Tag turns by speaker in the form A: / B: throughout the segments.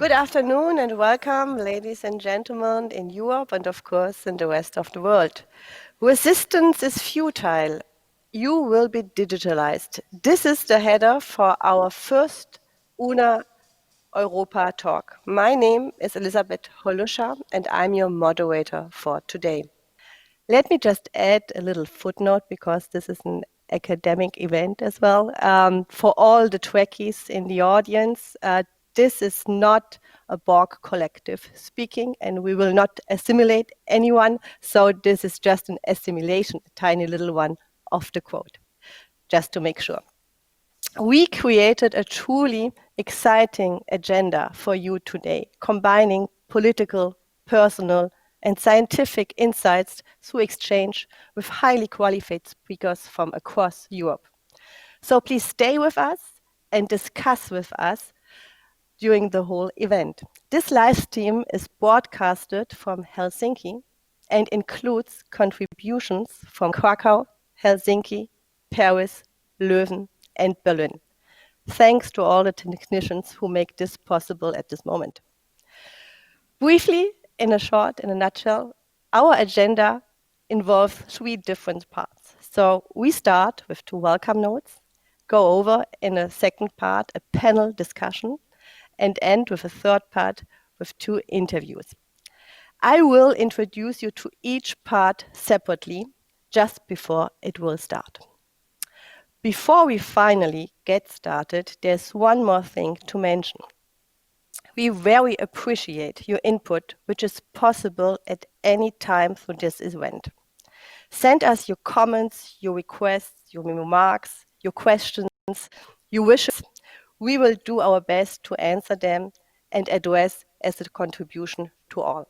A: Good afternoon and welcome, ladies and gentlemen, in Europe and, of course, in the rest of the world. Resistance is futile. You will be digitalized. This is the header for our first Una Europa Talk. My name is Elisabeth Holuscha and I'm your moderator for today. Let me just add a little footnote because this is an academic event as well. For all the Trekkies in the audience, this is not a Borg collective speaking, and we will not assimilate anyone. So this is just an assimilation, a tiny little one of the quote, just to make sure. We created a truly exciting agenda for you today, combining political, personal, and scientific insights through exchange with highly qualified speakers from across Europe. So please stay with us and discuss with us during the whole event. This live stream is broadcasted from Helsinki and includes contributions from Krakow, Helsinki, Paris, Leuven, and Berlin. Thanks to all the technicians who make this possible at this moment. Briefly, in a nutshell, our agenda involves 3 different parts. So we start with 2 welcome notes, go over in a second part a panel discussion, and end with a third part with 2 interviews. I will introduce you to each part separately just before it will start. Before we finally get started, there's one more thing to mention. We very appreciate your input, which is possible at any time through this event. Send us your comments, your requests, your remarks, your questions, your wishes. We will do our best to answer them and address as a contribution to all.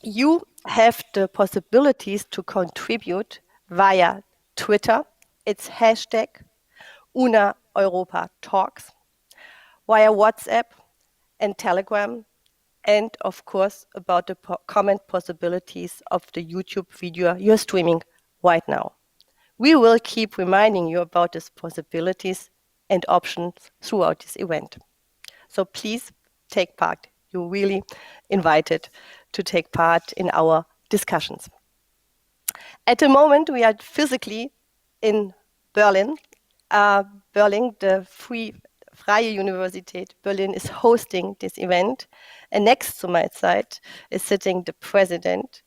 A: You have the possibilities to contribute via Twitter. It's hashtag Una Europa Talks, via WhatsApp and Telegram, and of course about the comment possibilities of the YouTube video you're streaming right now. We will keep reminding you about these possibilities and options throughout this event. So please take part. You're really invited to take part in our discussions. At the moment, we are physically in Berlin. Berlin, the Freie Universität Berlin is hosting this event. And next to my side is sitting the president,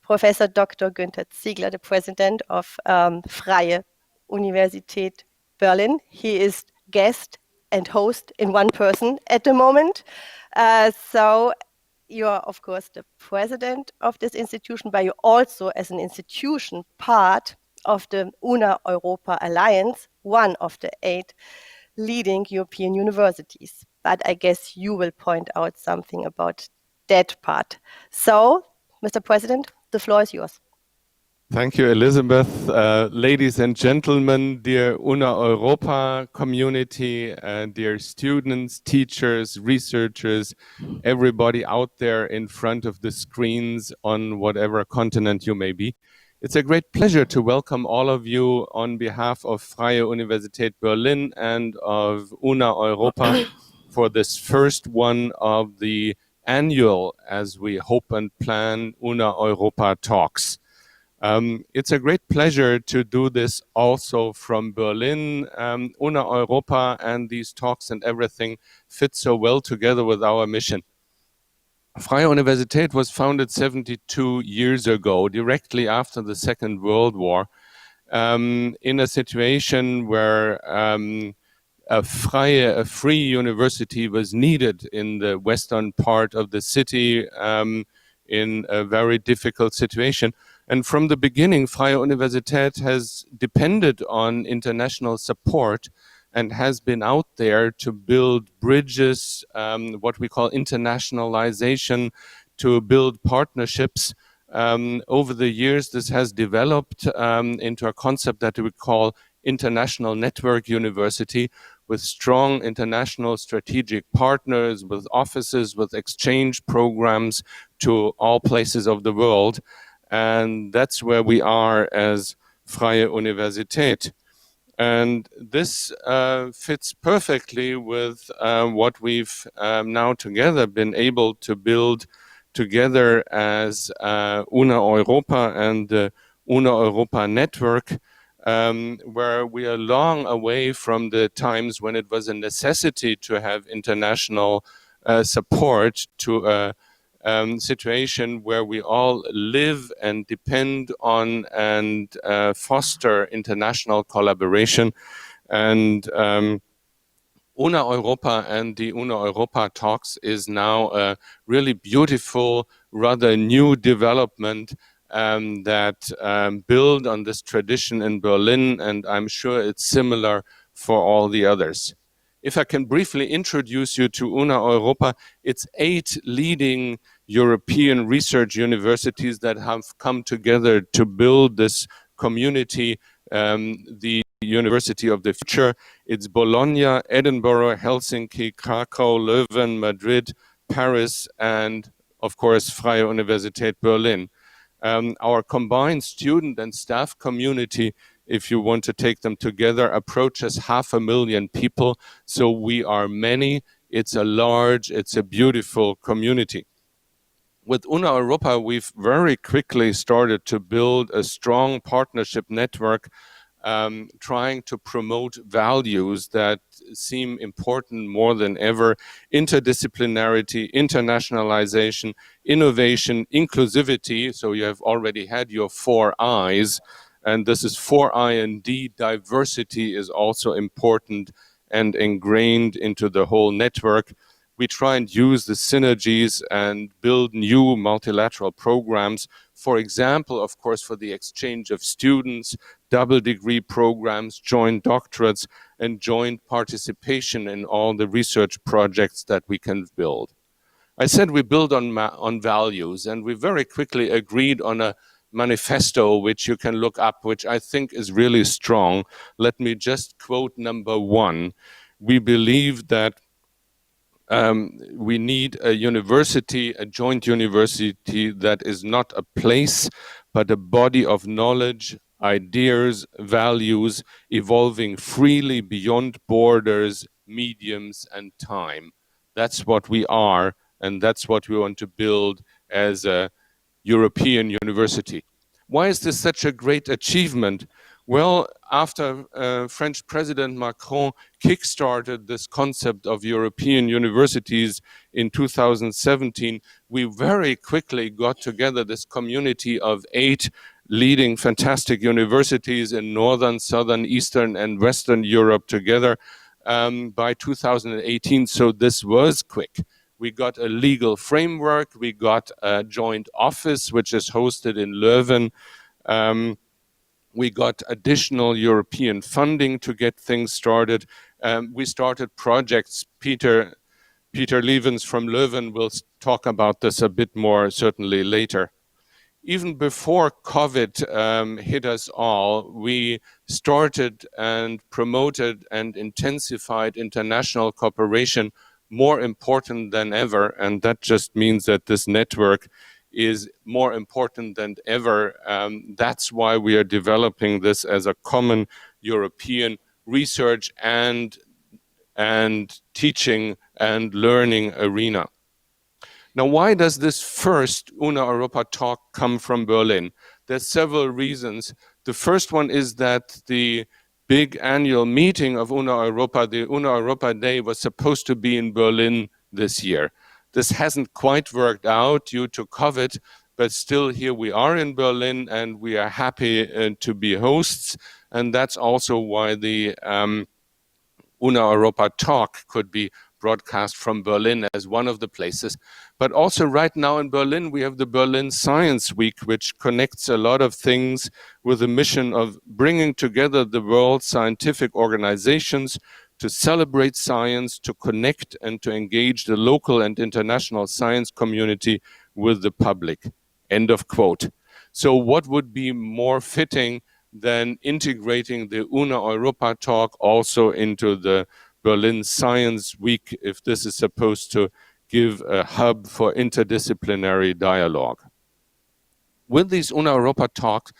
A: Professor Dr. Günter Ziegler, the president of Freie Universität Berlin. He is guest and host in one person at the moment. So you are, of course, the president of this institution, but you're also, as an institution, part of the Una Europa Alliance, one of the 8 leading European universities. But I guess you will point out something about that part. So, Mr. President, the floor is yours.
B: Thank you, Elisabeth. Ladies and gentlemen, dear Una Europa community, dear students, teachers, researchers, everybody out there in front of the screens on whatever continent you may be. It's a great pleasure to welcome all of you on behalf of Freie Universität Berlin and of Una Europa for this first one of the annual, as we hope and plan, Una Europa Talks. It's a great pleasure to do this also from Berlin. Una Europa and these talks and everything fit so well together with our mission. Freie Universität was founded 72 years ago, directly after the Second World War, in a situation where a free university was needed in the western part of the city in a very difficult situation. And from the beginning, Freie Universität has depended on international support and has been out there to build bridges, what we call internationalization, to build partnerships. Over the years, this has developed into a concept that we call International Network University, with strong international strategic partners, with offices, with exchange programs to all places of the world. And that's where we are as Freie Universität. And this fits perfectly with what we've now together been able to build together as Una Europa and the Una Europa network, where we are long away from the times when it was a necessity to have international support, to a situation where we all live and depend on and foster international collaboration. And Una Europa and the Una Europa Talks is now a really beautiful, rather new development that build on this tradition in Berlin, and I'm sure it's similar for all the others. If I can briefly introduce you to Una Europa, it's 8 leading European research universities that have come together to build this community, the University of the Future. It's Bologna, Edinburgh, Helsinki, Krakow, Leuven, Madrid, Paris, and of course, Freie Universität Berlin. Our combined student and staff community, if you want to take them together, approaches 500,000 people. So we are many. It's a large, it's a beautiful community. With Una Europa, we've very quickly started to build a strong partnership network, trying to promote values that seem important more than ever: interdisciplinarity, internationalization, innovation, inclusivity. So you have already had your 4 I's, and this is 4I and D. Diversity is also important and ingrained into the whole network. We try and use the synergies and build new multilateral programs. For example, of course, for the exchange of students, double degree programs, joint doctorates, and joint participation in all the research projects that we can build. I said we build on values, and we very quickly agreed on a manifesto which you can look up, which I think is really strong. Let me just quote number 1. We believe that we need a university, a joint university that is not a place, but a body of knowledge, ideas, values, evolving freely beyond borders, mediums, and time. That's what we are, and that's what we want to build as a European university. Why is this such a great achievement? Well, after French President Macron kickstarted this concept of European universities in 2017, we very quickly got together this community of 8 leading fantastic universities in Northern, Southern, Eastern, and Western Europe together by 2018. So this was quick. We got a legal framework. We got a joint office, which is hosted in Leuven. We got additional European funding to get things started. We started projects. Peter Levens from Leuven will talk about this a bit more certainly later. Even before COVID hit us all, we started and promoted and intensified international cooperation, more important than ever. And that just means that this network is more important than ever. That's why we are developing this as a common European research and teaching and learning arena. Now, why does this first Una Europa talk come from Berlin? There's several reasons. The first one is that the big annual meeting of Una Europa, the Una Europa Day, was supposed to be in Berlin this year. This hasn't quite worked out due to COVID, but still here we are in Berlin, and we are happy to be hosts. And that's also why the Una Europa talk could be broadcast from Berlin as one of the places. But also right now in Berlin, we have the Berlin Science Week, which connects a lot of things with the mission of bringing together the world's scientific organizations to celebrate science, to connect and to engage the local and international science community with the public. End of quote. So what would be more fitting than integrating the Una Europa talk also into the Berlin Science Week, if this is supposed to give a hub for interdisciplinary dialogue. With these Una Europa talks,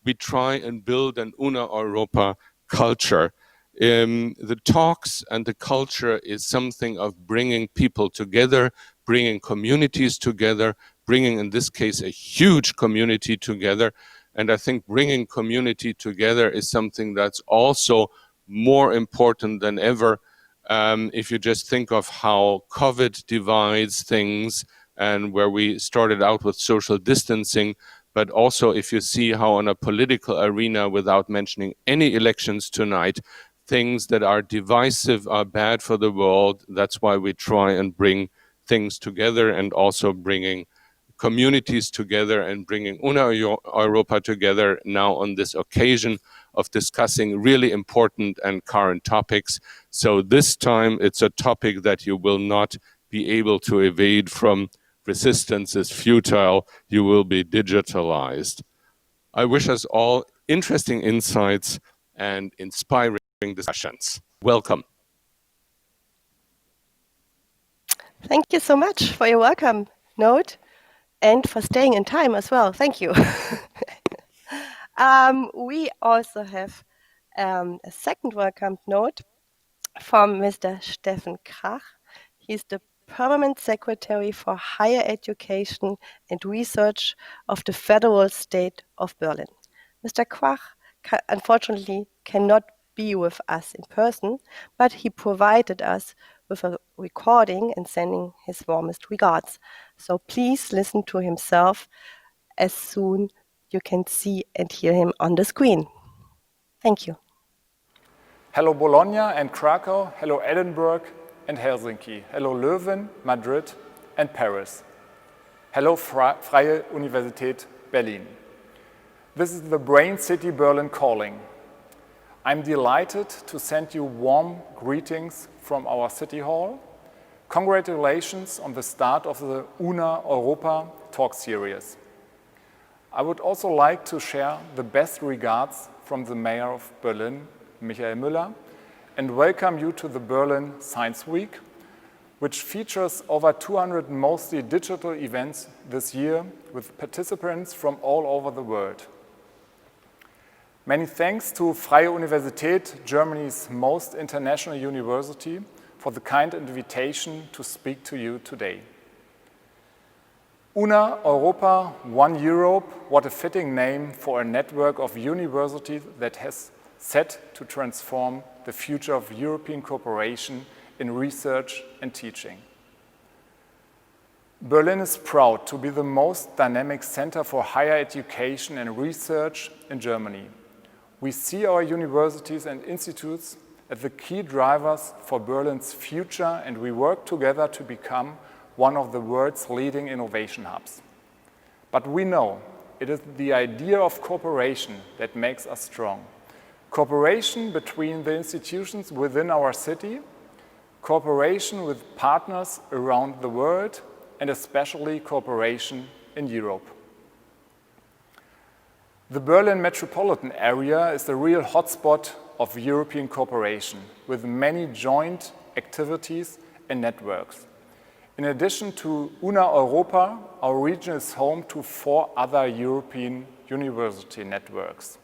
B: we try and build an Una Europa culture. The talks and the culture is something of bringing people together, bringing communities together, bringing, in this case, a huge community together. And I think bringing community together is something that's also more important than ever. If you just think of how COVID divides things and where we started out with social distancing, but also if you see how on a political arena, without mentioning any elections tonight, things that are divisive are bad for the world. That's why we try and bring things together, and also bringing communities together and bringing Una Europa together now on this occasion of discussing really important and current topics. So this time it's a topic that you will not be able to evade from. Resistance is futile, you will be digitalized. I wish us all interesting insights and inspiring discussions. Welcome.
A: Thank you so much for your welcome note and for staying in time as well. Thank you. We also have a second welcome note from Mr. Steffen Krach. He's the Permanent Secretary for Higher Education and Research of the Federal State of Berlin. Mr. Krach unfortunately cannot be with us in person, but he provided us with a recording and sending his warmest regards. So please listen to himself as soon you can see and hear him on the screen. Thank you.
C: Hello Bologna and Krakow, hello Edinburgh and Helsinki, hello Leuven, Madrid and Paris. Hello Freie Universität Berlin. This is the Brain City Berlin calling. I'm delighted to send you warm greetings from our City Hall. Congratulations on the start of the Una Europa Talk series. I would also like to share the best regards from the Mayor of Berlin, Michael Müller, and welcome you to the Berlin Science Week, which features over 200 mostly digital events this year with participants from all over the world. Many thanks to Freie Universität, Germany's most international university, for the kind invitation to speak to you today. Una Europa, One Europe, what a fitting name for a network of universities that has set to transform the future of European cooperation in research and teaching. Berlin is proud to be the most dynamic center for higher education and research in Germany. We see our universities and institutes as the key drivers for Berlin's future, and we work together to become one of the world's leading innovation hubs. But we know it is the idea of cooperation that makes us strong. Cooperation between the institutions within our city, cooperation with partners around the world, and especially cooperation in Europe. The Berlin metropolitan area is the real hotspot of European cooperation, with many joint activities and networks. In addition to Una Europa, our region is home to 4 other European university networks.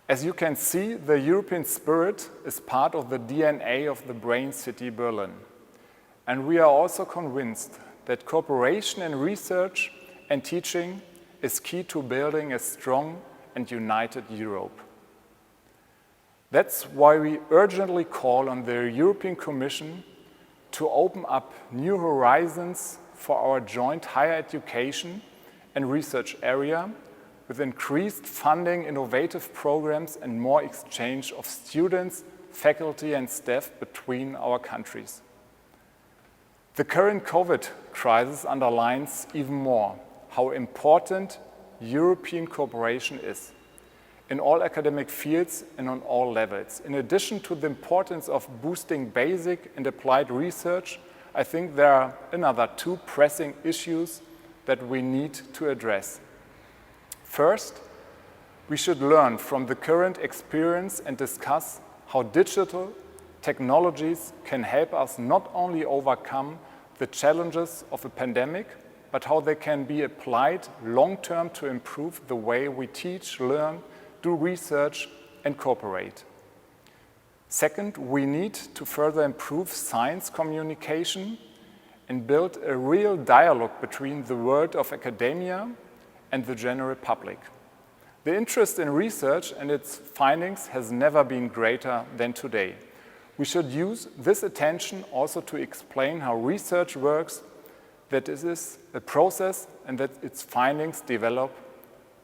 C: As you can see, the European spirit is part of the DNA of the Brain City Berlin. And we are also convinced that cooperation in research and teaching is key to building a strong and united Europe. That's why we urgently call on the European Commission to open up new horizons for our joint higher education and research area with increased funding, innovative programs, and more exchange of students, faculty, and staff between our countries. The current COVID crisis underlines even more how important European cooperation is in all academic fields and on all levels. In addition to the importance of boosting basic and applied research, I think there are another 2 pressing issues that we need to address. First, we should learn from the current experience and discuss how digital technologies can help us not only overcome the challenges of a pandemic, but how they can be applied long-term to improve the way we teach, learn, do research, and cooperate. Second, we need to further improve science communication and build a real dialogue between the world of academia and the general public. The interest in research and its findings has never been greater than today. We should use this attention also to explain how research works, that it is a process and that its findings develop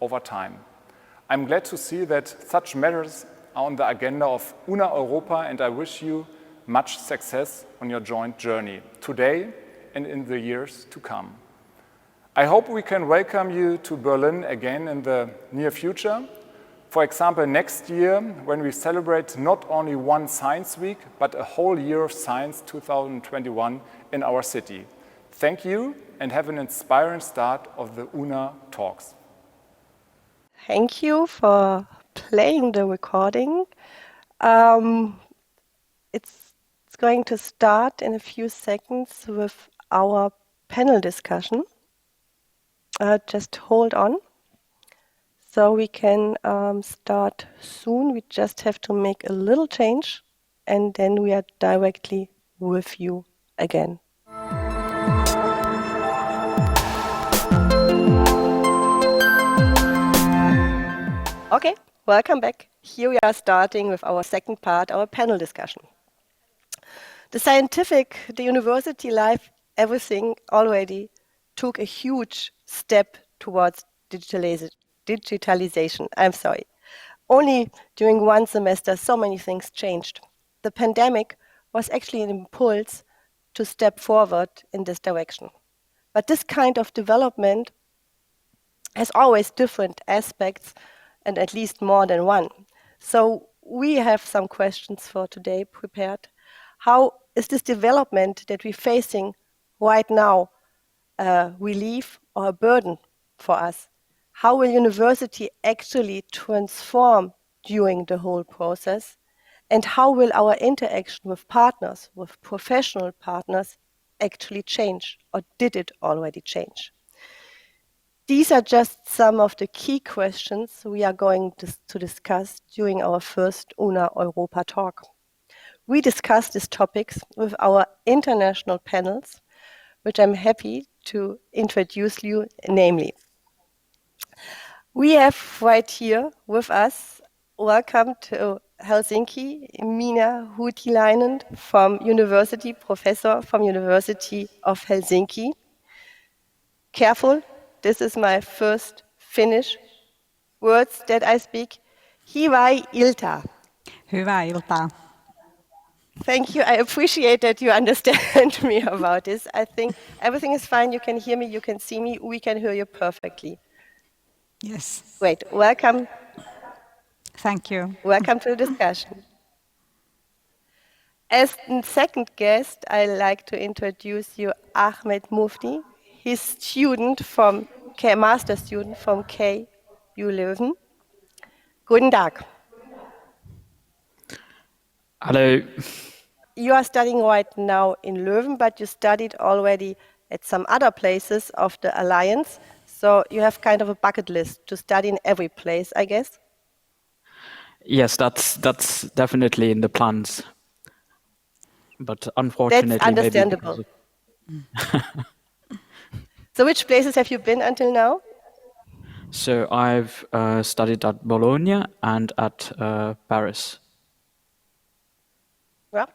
C: over time. I'm glad to see that such matters are on the agenda of Una Europa, and I wish you much success on your joint journey today and in the years to come. I hope we can welcome you to Berlin again in the near future. For example, next year, when we celebrate not only one Science Week, but a whole year of science 2021 in our city. Thank you and have an inspiring start of the Una Talks.
A: Thank you for playing the recording. It's going to start in a few seconds with our panel discussion. Just hold on. So we can start soon. We just have to make a little change and then we are directly with you again. Okay, welcome back. Here we are starting with our second part, our panel discussion. The scientific, the university life, everything already took a huge step towards digitalization. I'm sorry. Only during one semester, so many things changed. The pandemic was actually an impulse to step forward in this direction. But this kind of development has always different aspects and at least more than one. So we have some questions for today prepared. How is this development that we're facing right now a relief or a burden for us? How will university actually transform during the whole process? And how will our interaction with partners, with professional partners, actually change? Or did it already change? These are just some of the key questions we are going to discuss during our first Una Europa Talk. We discuss these topics with our international panels, which I'm happy to introduce you, namely. We have right here with us, welcome to Helsinki, Minna Huotilainen from University, professor from University of Helsinki. Careful, this is my first Finnish words that I speak. Hyvää iltaa.
D: Hyvää iltaa.
A: Thank you. I appreciate that you understand me about this. I think everything is fine. You can hear me, you can see me, we can hear you perfectly.
D: Yes.
A: Great. Welcome.
D: Thank you.
A: Welcome to the discussion. As the second guest, I like to introduce you Ahmed Mufti. He's student from master student from KU Leuven. Guten Tag.
E: Hello.
A: You are studying right now in Leuven, but you studied already at some other places of the Alliance. So you have kind of a bucket list to study in every place, I guess?
E: Yes, that's definitely in the plans. But unfortunately,
A: that's understandable. So which places have you been until now?
E: So I've studied at Bologna and at Paris.
A: Well,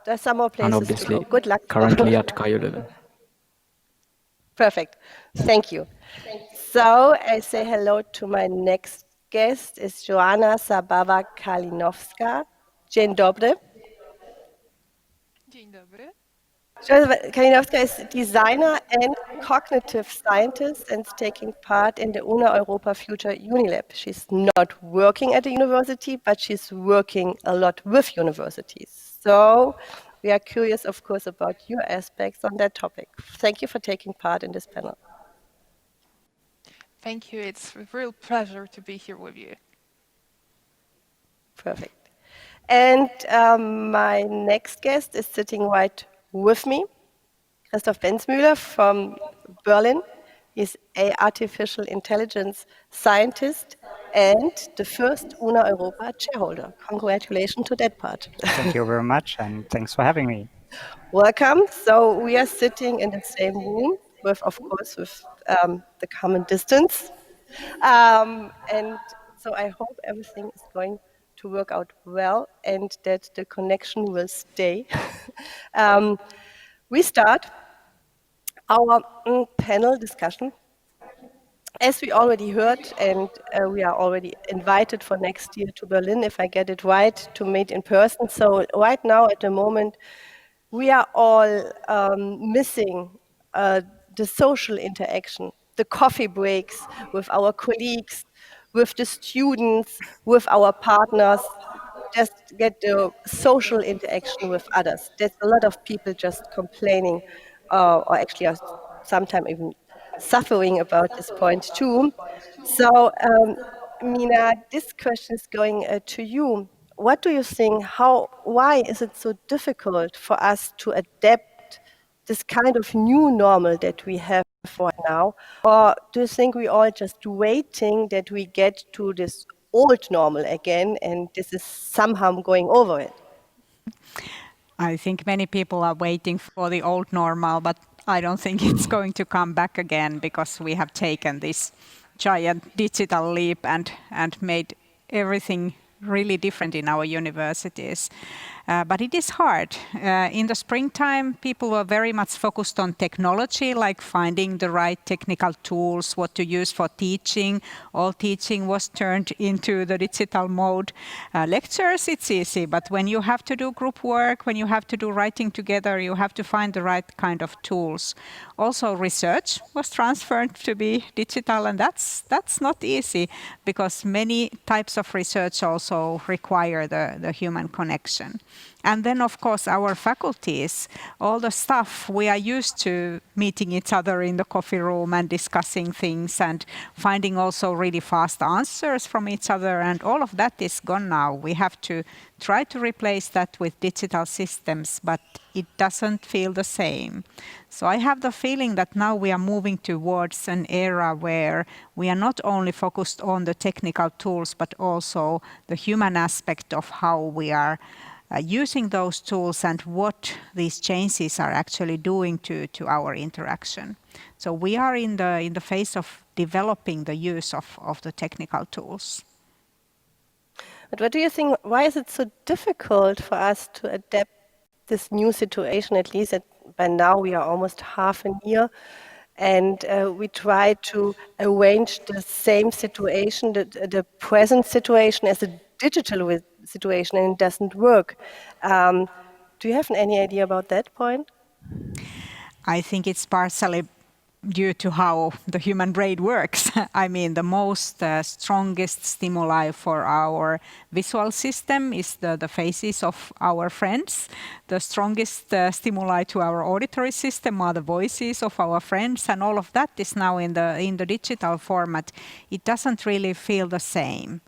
A: there's some more places
E: and obviously
A: to go. Good luck.
E: Currently at KU Leuven.
A: Perfect. Thank you. So I say hello to my next guest is Joanna Zabawa-Kalinowska. Dzień dobry.
F: Dzień dobry.
A: Zabawa-Kalinowska is designer and cognitive scientist and taking part in the Una Europa Future UniLab. She's not working at the university, but she's working a lot with universities. So we are curious, of course, about your aspects on that topic. Thank you for taking part in this panel.
F: Thank you. It's a real pleasure to be here with you.
A: Perfect. And my next guest is sitting right with me, Christoph Benzmüller from Berlin. He's an artificial intelligence scientist and the first Una Europa shareholder. Congratulations to that part.
G: Thank you very much, and thanks for having me.
A: Welcome. So we are sitting in the same room with, of course, with the common distance. And so I hope everything is going to work out well and that the connection will stay. We start our panel discussion. As we already heard, and we are already invited for next year to Berlin, if I get it right, to meet in person. So right now, at the moment, we are all missing the social interaction, the coffee breaks with our colleagues, with the students, with our partners, just get the social interaction with others. There's a lot of people just complaining, or actually are sometimes even suffering about this point too. So, Minna, this question is going to you. What do you think? Why is it so difficult for us to adapt this kind of new normal that we have for now? Or do you think we all just waiting that we get to this old normal again and this is somehow going over it?
D: I think many people are waiting for the old normal, but I don't think it's going to come back again because we have taken this giant digital leap and made everything really different in our universities. But it is hard. In the springtime, people were very much focused on technology, like finding the right technical tools, what to use for teaching. All teaching was turned into the digital mode. Lectures, it's easy, but when you have to do group work, when you have to do writing together, you have to find the right kind of tools. Also, research was transferred to be digital, and that's not easy because many types of research also require the human connection. And then, of course, our faculties, all the stuff, we are used to meeting each other in the coffee room and discussing things and finding also really fast answers from each other. And all of that is gone now. We have to try to replace that with digital systems, but it doesn't feel the same. So I have the feeling that now we are moving towards an era where we are not only focused on the technical tools, but also the human aspect of how we are using those tools and what these changes are actually doing to our interaction. So we are in the phase of developing the use of the technical tools.
A: But what do you think, why is it so difficult for us to adapt this new situation, at least by now we are almost half a year, and we try to arrange the same situation, the present situation as a digital situation, and it doesn't work. Do you have any idea about that point?
D: I think it's partially due to how the human brain works. I mean, the most strongest stimuli for our visual system is the faces of our friends. The strongest stimuli to our auditory system are the voices of our friends, and all of that is now in the digital format. It doesn't really feel the same.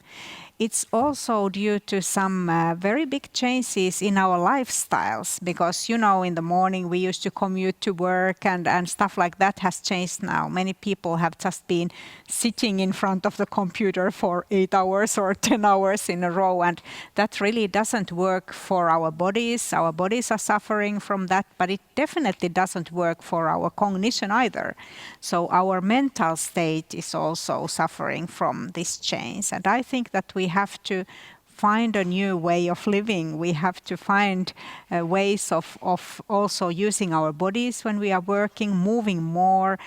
D: It's also due to some very big changes in our lifestyles because, you know, in the morning we used to commute to work and stuff like that has changed now. Many people have just been sitting in front of the computer for 8 hours or 10 hours in a row, and that really doesn't work for our bodies. Our bodies are suffering from that, but it definitely doesn't work for our cognition either. So our mental state is also suffering from this change. And I think that we have to find a new way of living. We have to find ways of also using our bodies when we are working, moving more,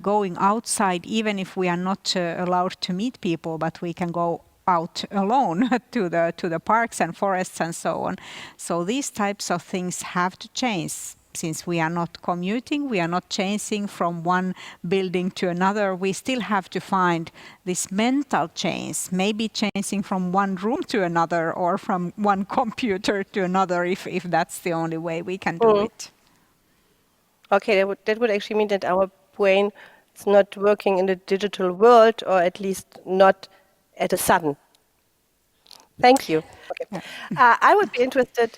D: going outside, even if we are not allowed to meet people, but we can go out alone to the parks and forests and so on. So these types of things have to change. Since we are not commuting, we are not changing from one building to another, we still have to find this mental change, maybe changing from one room to another or from one computer to another if that's the only way we can do it.
A: Okay, that would actually mean that our brain is not working in the digital world, or at least not at a sudden. Thank you. Okay. I would be interested,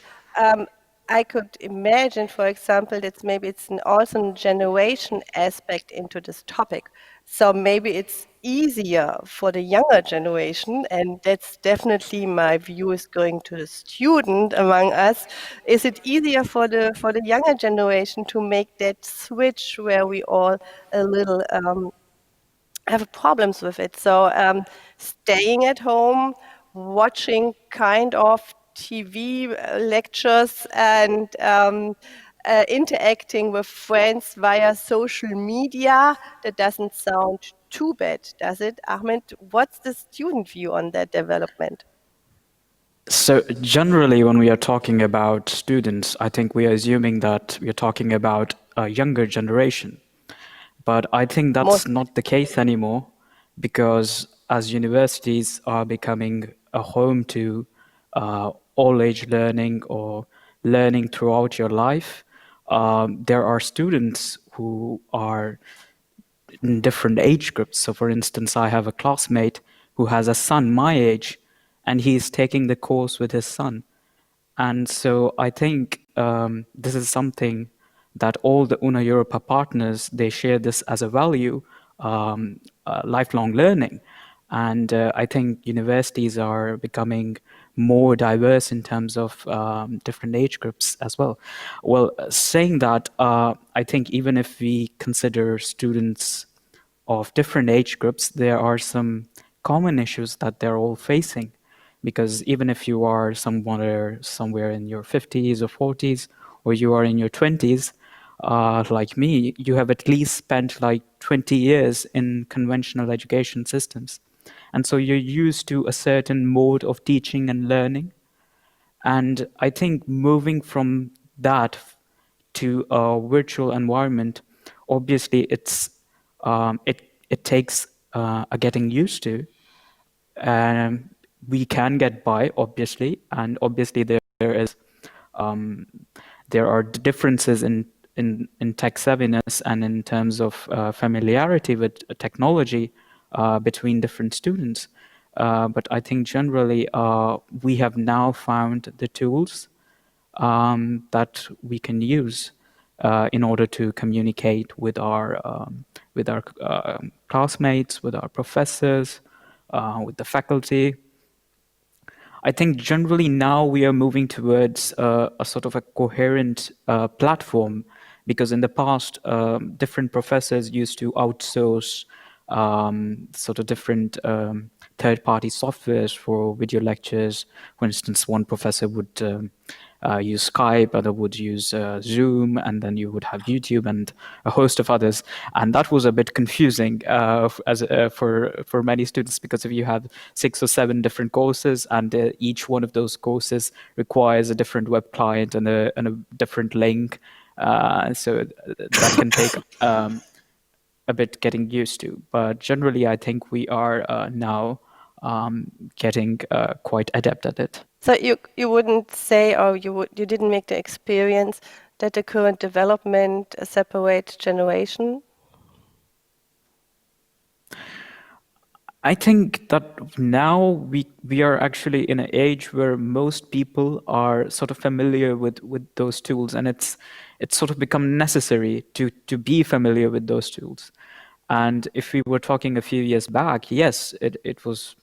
A: I could imagine, for example, that maybe it's also a generation aspect into this topic. So maybe it's easier for the younger generation, and that's definitely my view is going to the student among us. Is it easier for the younger generation to make that switch where we all a little have problems with it? So staying at home, watching kind of TV lectures and interacting with friends via social media, that doesn't sound too bad, does it? Ahmed, what's the student view on that development?
E: So generally, when we are talking about students, I think we are assuming that we are talking about a younger generation. But I think that's
A: Most,
E: not the case anymore, because as universities are becoming a home to all age learning or learning throughout your life, there are students who are in different age groups. So, for instance, I have a classmate who has a son my age, and he's taking the course with his son. And so I think this is something that all the Una Europa partners, they share this as a value, lifelong learning. And I think universities are becoming more diverse in terms of different age groups as well. Well, saying that, I think even if we consider students of different age groups, there are some common issues that they're all facing. Because even if you are somewhere in your 50s or 40s, or you are in your 20s, like me, you have at least spent like 20 years in conventional education systems. And so you're used to a certain mode of teaching and learning. And I think moving from that to a virtual environment, obviously it takes a getting used to. We can get by, obviously, and obviously um, there are differences in tech savviness and in terms of familiarity with technology between different students. But I think generally we have now found the tools that we can use in order to communicate with our classmates, with our professors, with the faculty. I think generally now we are moving towards a sort of a coherent platform, because in the past, different professors used to outsource sort of different third-party softwares for video lectures. For instance, one professor would use Skype, other would use Zoom, and then you would have YouTube and a host of others. And that was a bit confusing for many students, because if you have 6 or 7 different courses, and each one of those courses requires a different web client and a different link, so that can take a bit getting used to. But generally, I think we are now getting quite adept at it.
A: so you wouldn't say, or you didn't make the experience that the current development separates generation?
E: I think that now we are actually in an age where most people are sort of familiar with those tools, and it's sort of become necessary to be familiar with those tools. And if we were talking a few years back, yes, it was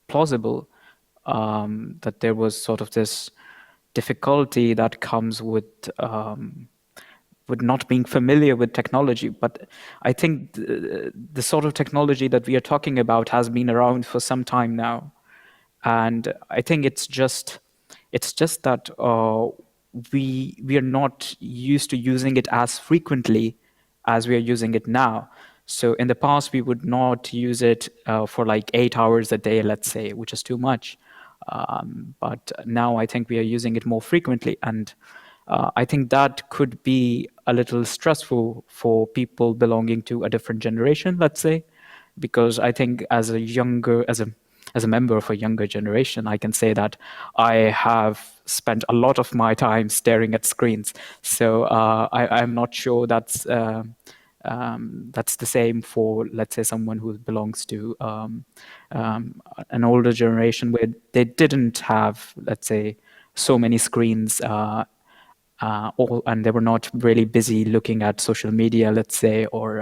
E: plausible that there was sort of this difficulty that comes with not being familiar with technology. But I think the sort of technology that we are talking about has been around for some time now. And I think it's just that we are not used to using it as frequently as we are using it now. So in the past, we would not use it for like 8 hours a day, let's say, which is too much. But now I think we are using it more frequently. And I think that could be a little stressful for people belonging to a different generation, let's say, because I think as a member of a younger generation, I can say that I have spent a lot of my time staring at screens. So I'm not sure that's the same for, let's say, someone who belongs to an older generation where they didn't have, let's say, so many screens, and they were not really busy looking at social media, let's say, or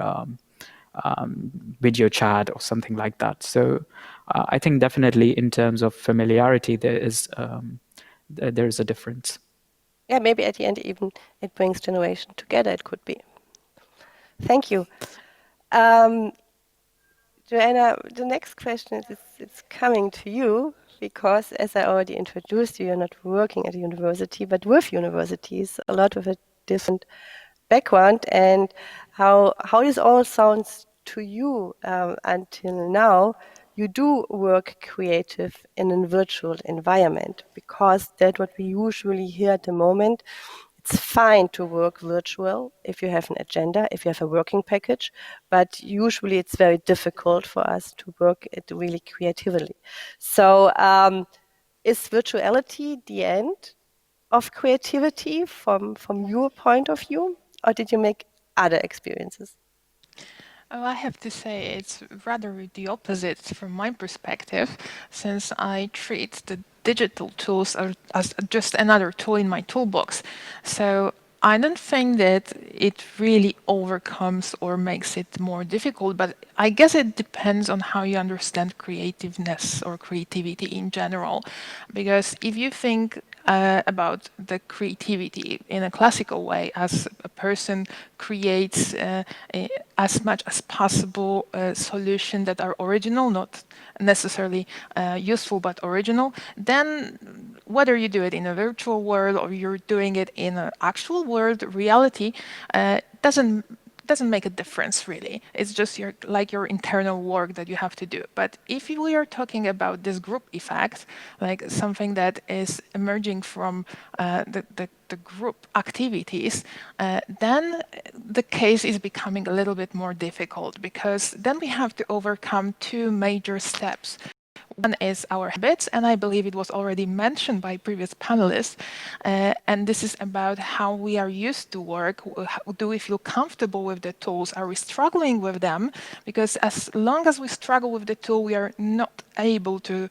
E: video chat or something like that. So I think definitely in terms of familiarity, there's a difference.
A: Yeah, maybe at the end even it brings generation together, it could be. Thank you. Joanna, the next question is it's coming to you because, as I already introduced you, you're not working at a university, but with universities, a lot of a different background. And how this all sounds to you until now, you do work creative in a virtual environment because that's what we usually hear at the moment. It's fine to work virtual if you have an agenda, if you have a working package, but usually it's very difficult for us to work it really creatively. So is virtuality the end of creativity from your point of view, or did you make other experiences?
F: Oh, I have to say it's rather the opposite from my perspective, since I treat the digital tools as just another tool in my toolbox. So I don't think that it really overcomes or makes it more difficult, but I guess it depends on how you understand creativeness or creativity in general. Because if you think about the creativity in a classical way, as a person creates as much as possible solutions that are original, not necessarily useful, but original, then whether you do it in a virtual world or you're doing it in an actual world, reality, doesn't make a difference really. It's just your internal work that you have to do. But if we are talking about this group effect, like something that is emerging from the group activities, then the case is becoming a little bit more difficult because then we have to overcome two major steps. One is our habits, and I believe it was already mentioned by previous panelists, and this is about how we are used to work. Do we feel comfortable with the tools? Are we struggling with them? Because as long as we struggle with the tool, we are not able to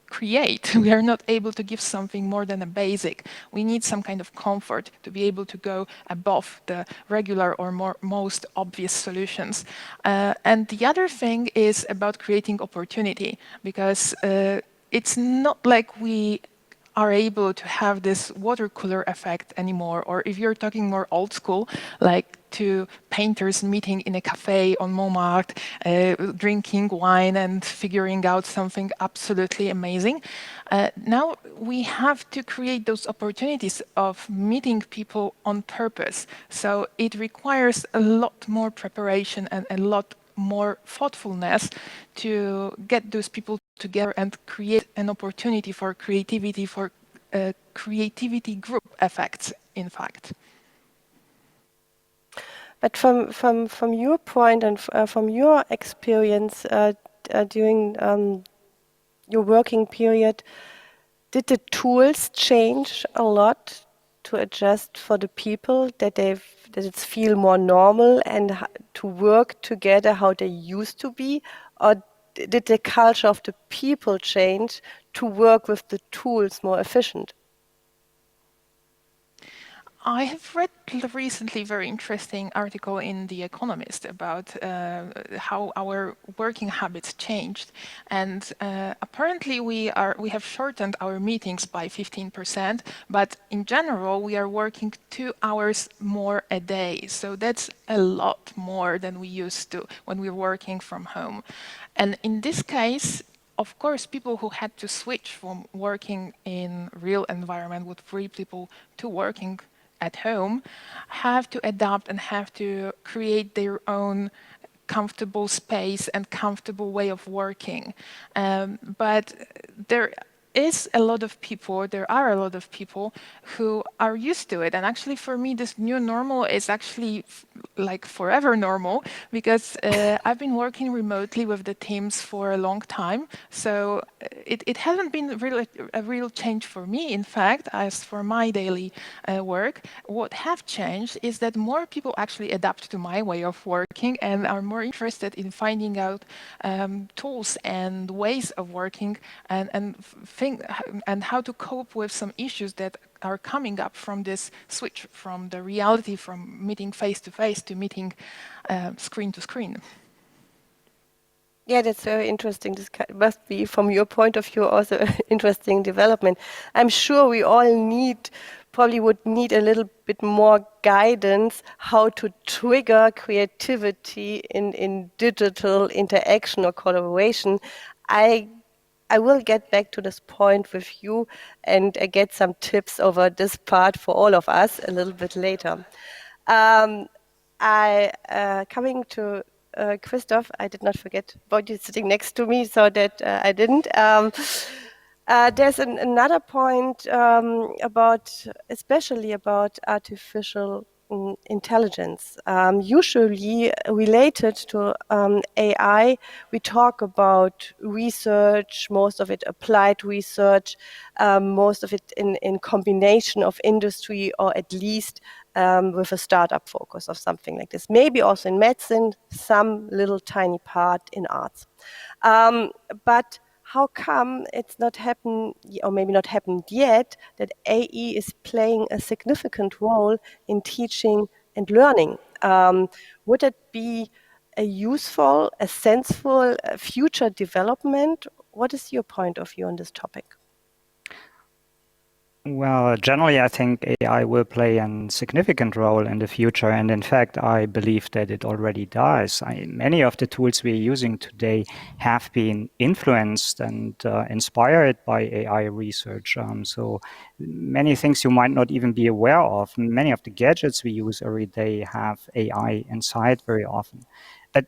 F: create. We are not able to give something more than a basic. We need some kind of comfort to be able to go above the regular or most obvious solutions. And the other thing is about creating opportunity, because it's not like we are able to have this water cooler effect anymore, or if you're talking more old school, like two painters meeting in a cafe on Montmartre, drinking wine and figuring out something absolutely amazing. Now we have to create those opportunities of meeting people on purpose. So it requires a lot more preparation and a lot more thoughtfulness to get those people together and create an opportunity for creativity group effects, in fact.
A: But from your point and from your experience during your working period, did the tools change a lot to adjust for the people that it feel more normal and to work together how they used to be, or did the culture of the people change to work with the tools more efficient?
F: I have read recently a very interesting article in The Economist about how our working habits changed, and apparently we have shortened our meetings by 15%, but in general we are working 2 hours more a day, so that's a lot more than we used to when we were working from home. And in this case, of course, people who had to switch from working in real environment with 3 people to working at home have to adapt and have to create their own comfortable space and comfortable way of working. But there are a lot of people who are used to it. And actually for me, this new normal is actually like forever normal, because I've been working remotely with the teams for a long time. So it hasn't been a real change for me. In fact, as for my daily work, what have changed is that more people actually adapt to my way of working and are more interested in finding out tools and ways of working and how to cope with some issues that are coming up from this switch from the reality from meeting face to face to meeting screen to screen.
A: Yeah, that's very interesting. This must be, from your point of view, also an interesting development. I'm sure we all probably would need a little bit more guidance how to trigger creativity in digital interaction or collaboration. I I will get back to this point with you and get some tips over this part for all of us a little bit later. Um, Coming to Christoph, I did not forget about you sitting next to me, so that I didn't. There's another point especially about artificial intelligence. Usually related to AI, we talk about research, most of it applied research, most of it in combination of industry or at least with a startup focus or something like this. Maybe also in medicine, some little tiny part in arts. But how come it's not happened, or maybe not happened yet, that AI is playing a significant role in teaching and learning? Would it be a useful, a sensible future development? What is your point of view on this topic?
G: Well, generally, I think AI will play a significant role in the future. And in fact, I believe that it already does. Many of the tools we're using today have been influenced and inspired by AI research. So many things you might not even be aware of. Many of the gadgets we use every day have AI inside very often. But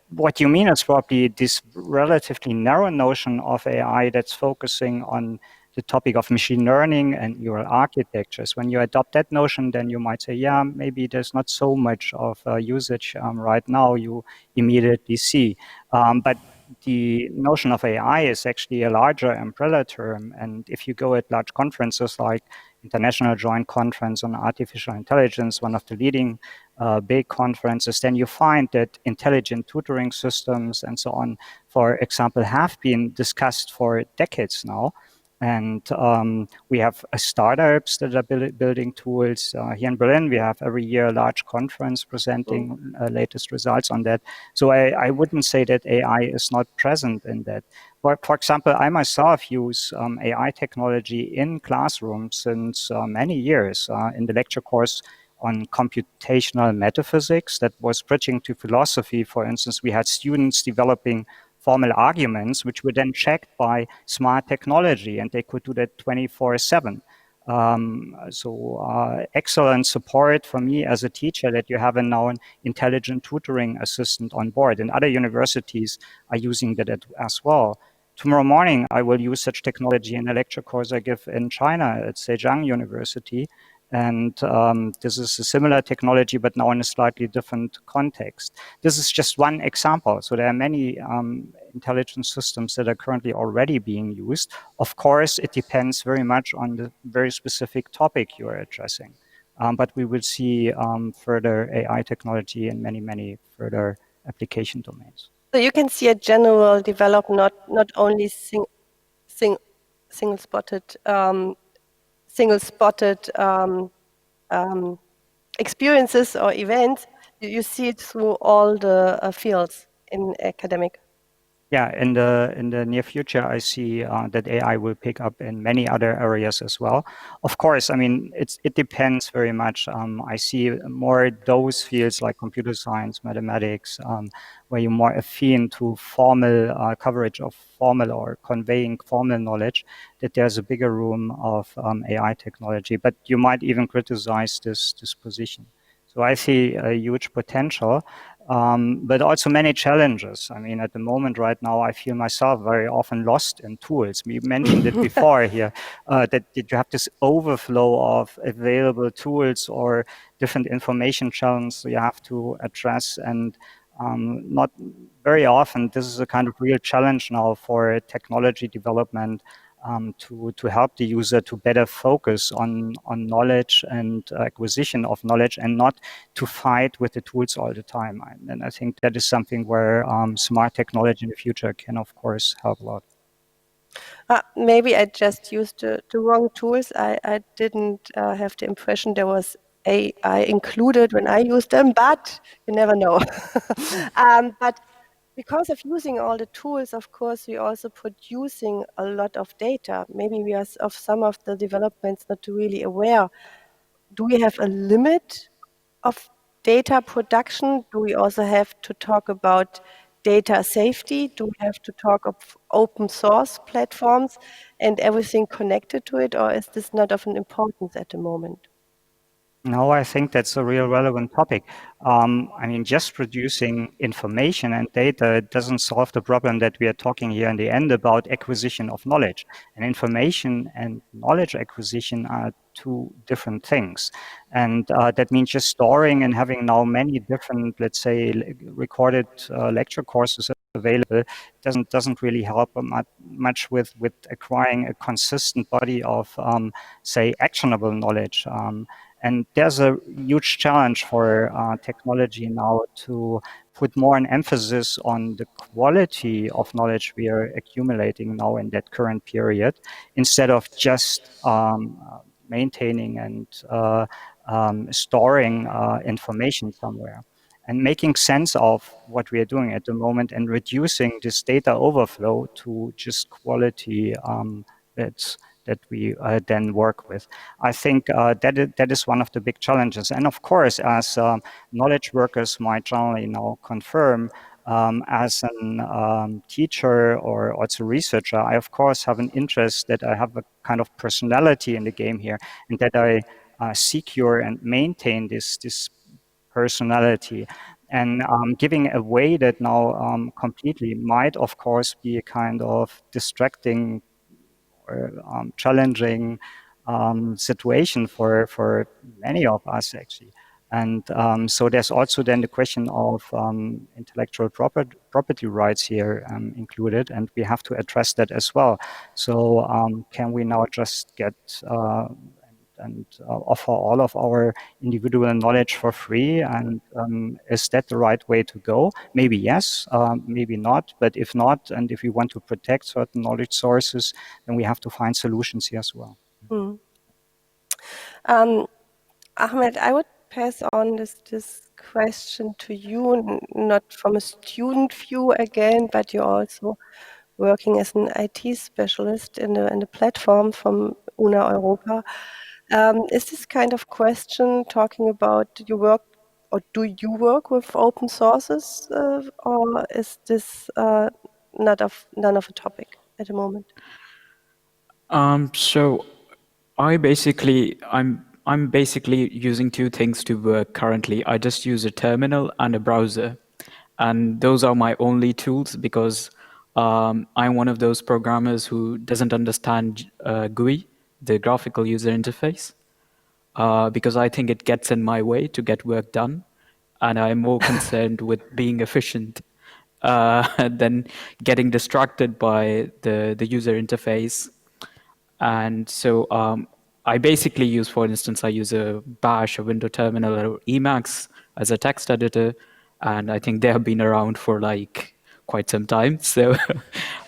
G: what you mean is probably this relatively narrow notion of AI that's focusing on the topic of machine learning and neural architectures. When you adopt that notion, then you might say, yeah, maybe there's not so much of usage right now you immediately see. But the notion of AI is actually a larger umbrella term. And if you go at large conferences like International Joint Conference on Artificial Intelligence, one of the leading big conferences, then you find that intelligent tutoring systems and so on, for example, have been discussed for decades now. And we have startups that are building tools. Here in Berlin, we have every year a large conference presenting latest results on that. So I wouldn't say that AI is not present in that. But for example, I myself use AI technology in classrooms since many years in the lecture course on computational metaphysics that was bridging to philosophy. For instance, we had students developing formal arguments, which were then checked by smart technology, and they could do that 24/7. Excellent support for me as a teacher that you have now an intelligent tutoring assistant on board, and other universities are using that as well. Tomorrow morning, I will use such technology in a lecture course I give in China at Zhejiang University. And this is a similar technology, but now in a slightly different context. This is just one example. So there are many intelligent systems that are currently already being used. Of course, it depends very much on the very specific topic you are addressing. But we will see further AI technology in many, many further application domains.
A: So you can see a general development, not only single-spotted experiences or events. You see it through all the fields in academic.
G: Yeah, in the near future, I see that AI will pick up in many other areas as well. Of course, I mean, it depends very much. I see more those fields like computer science, mathematics, where you're more affine to formal coverage of formal or conveying formal knowledge, that there's a bigger room of AI technology. But you might even criticize this position. So I see a huge potential. But also many challenges. I mean, at the moment right now, I feel myself very often lost in tools. We mentioned it before here, that you have this overflow of available tools or different information challenges you have to address. And not very often, this is a kind of real challenge now for technology development. To help the user to better focus on knowledge and acquisition of knowledge, and not to fight with the tools all the time. And I think that is something where smart technology in the future can, of course, help a lot.
A: Maybe I just used the wrong tools. I didn't have the impression there was AI included when I used them, but you never know. But because of using all the tools, of course, we also producing a lot of data. Maybe we are of some of the developments not really aware. Do we have a limit of data production? Do we also have to talk about data safety? Do we have to talk of open source platforms and everything connected to it, or is this not of an importance at the moment?
G: No, I think that's a real relevant topic. I mean, just producing information and data doesn't solve the problem that we are talking here in the end about acquisition of knowledge. And information and knowledge acquisition are two different things. And that means just storing and having now many different, let's say, recorded lecture courses available doesn't really help much with acquiring a consistent body of, say, actionable knowledge. And there's a huge challenge for technology now to put more an emphasis on the quality of knowledge we are accumulating now in that current period, instead of just maintaining and storing information somewhere. And making sense of what we are doing at the moment and reducing this data overflow to just quality that we then work with. I think that is one of the big challenges. And of course, as knowledge workers might generally now confirm, as a teacher or also researcher, I of course have an interest that I have a kind of personality in the game here, and that I secure and maintain this personality. And giving away that now completely might, of course, be a kind of distracting or challenging situation for many of us, actually. And so there's also then the question of intellectual property rights here included, and we have to address that as well. So can we now just get and offer all of our individual knowledge for free? And is that the right way to go? Maybe yes, maybe not. But if not, and if we want to protect certain knowledge sources, then we have to find solutions here as well.
A: Ahmed, I would pass on this question to you, not from a student view again, but you're also working as an IT specialist in the platform from Una Europa. Is this kind of question talking about your work, or do you work with open sources, or is this none of a topic at the moment?
E: So I'm basically using two things to work currently. I just use a terminal and a browser, and those are my only tools because I'm one of those programmers who doesn't understand GUI, the graphical user interface, because I think it gets in my way to get work done, and I'm more concerned with being efficient than getting distracted by the user interface. And so I basically use, for instance, I use a Bash, a window terminal, or Emacs as a text editor, and I think they have been around for like quite some time. So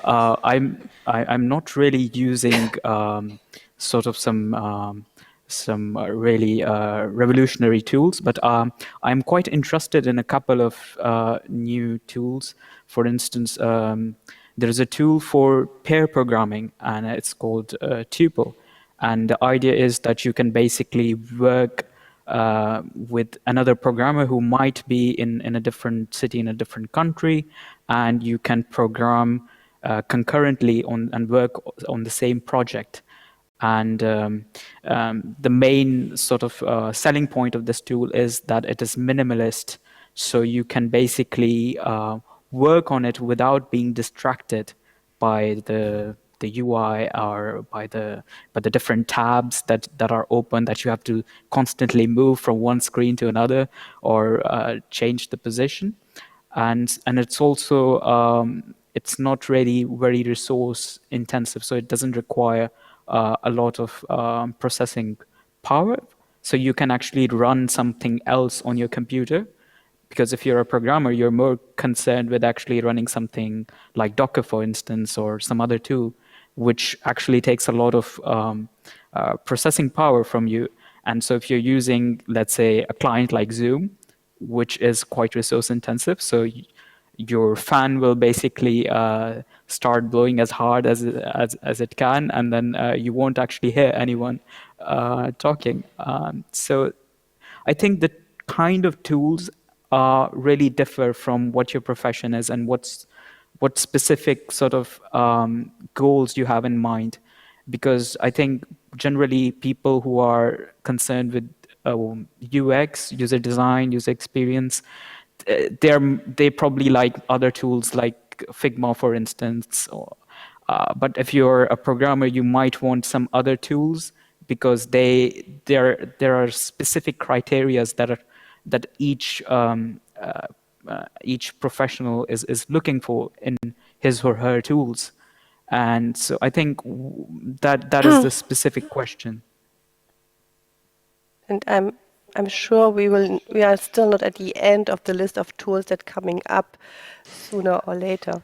E: I'm not really using sort of some really revolutionary tools, but I'm quite interested in a couple of new tools. For instance, there's a tool for pair programming, and it's called Tuple. And the idea is that you can basically work with another programmer who might be in a different city, in a different country, and you can program concurrently and work on the same project. And the main sort of selling point of this tool is that it is minimalist, so you can basically work on it without being distracted by the UI or by the different tabs that are open, that you have to constantly move from one screen to another or change the position. And it's also it's not really very resource intensive, so it doesn't require a lot of processing power. So you can actually run something else on your computer, because if you're a programmer, you're more concerned with actually running something like Docker, for instance, or some other tool, which actually takes a lot of processing power from you. And so if you're using, let's say, a client like Zoom, which is quite resource intensive, so your fan will basically start blowing as hard as it can, and then you won't actually hear anyone talking. So I think the kind of tools really differ from what your profession is and what specific sort of goals you have in mind. Because I think generally people who are concerned with UX, user design, user experience, they probably like other tools like Figma, for instance. But if you're a programmer, you might want some other tools because there are specific criteria that each professional is looking for in his or her tools. And so I think that is the specific question.
A: And I'm sure we are still not at the end of the list of tools that coming up sooner or later.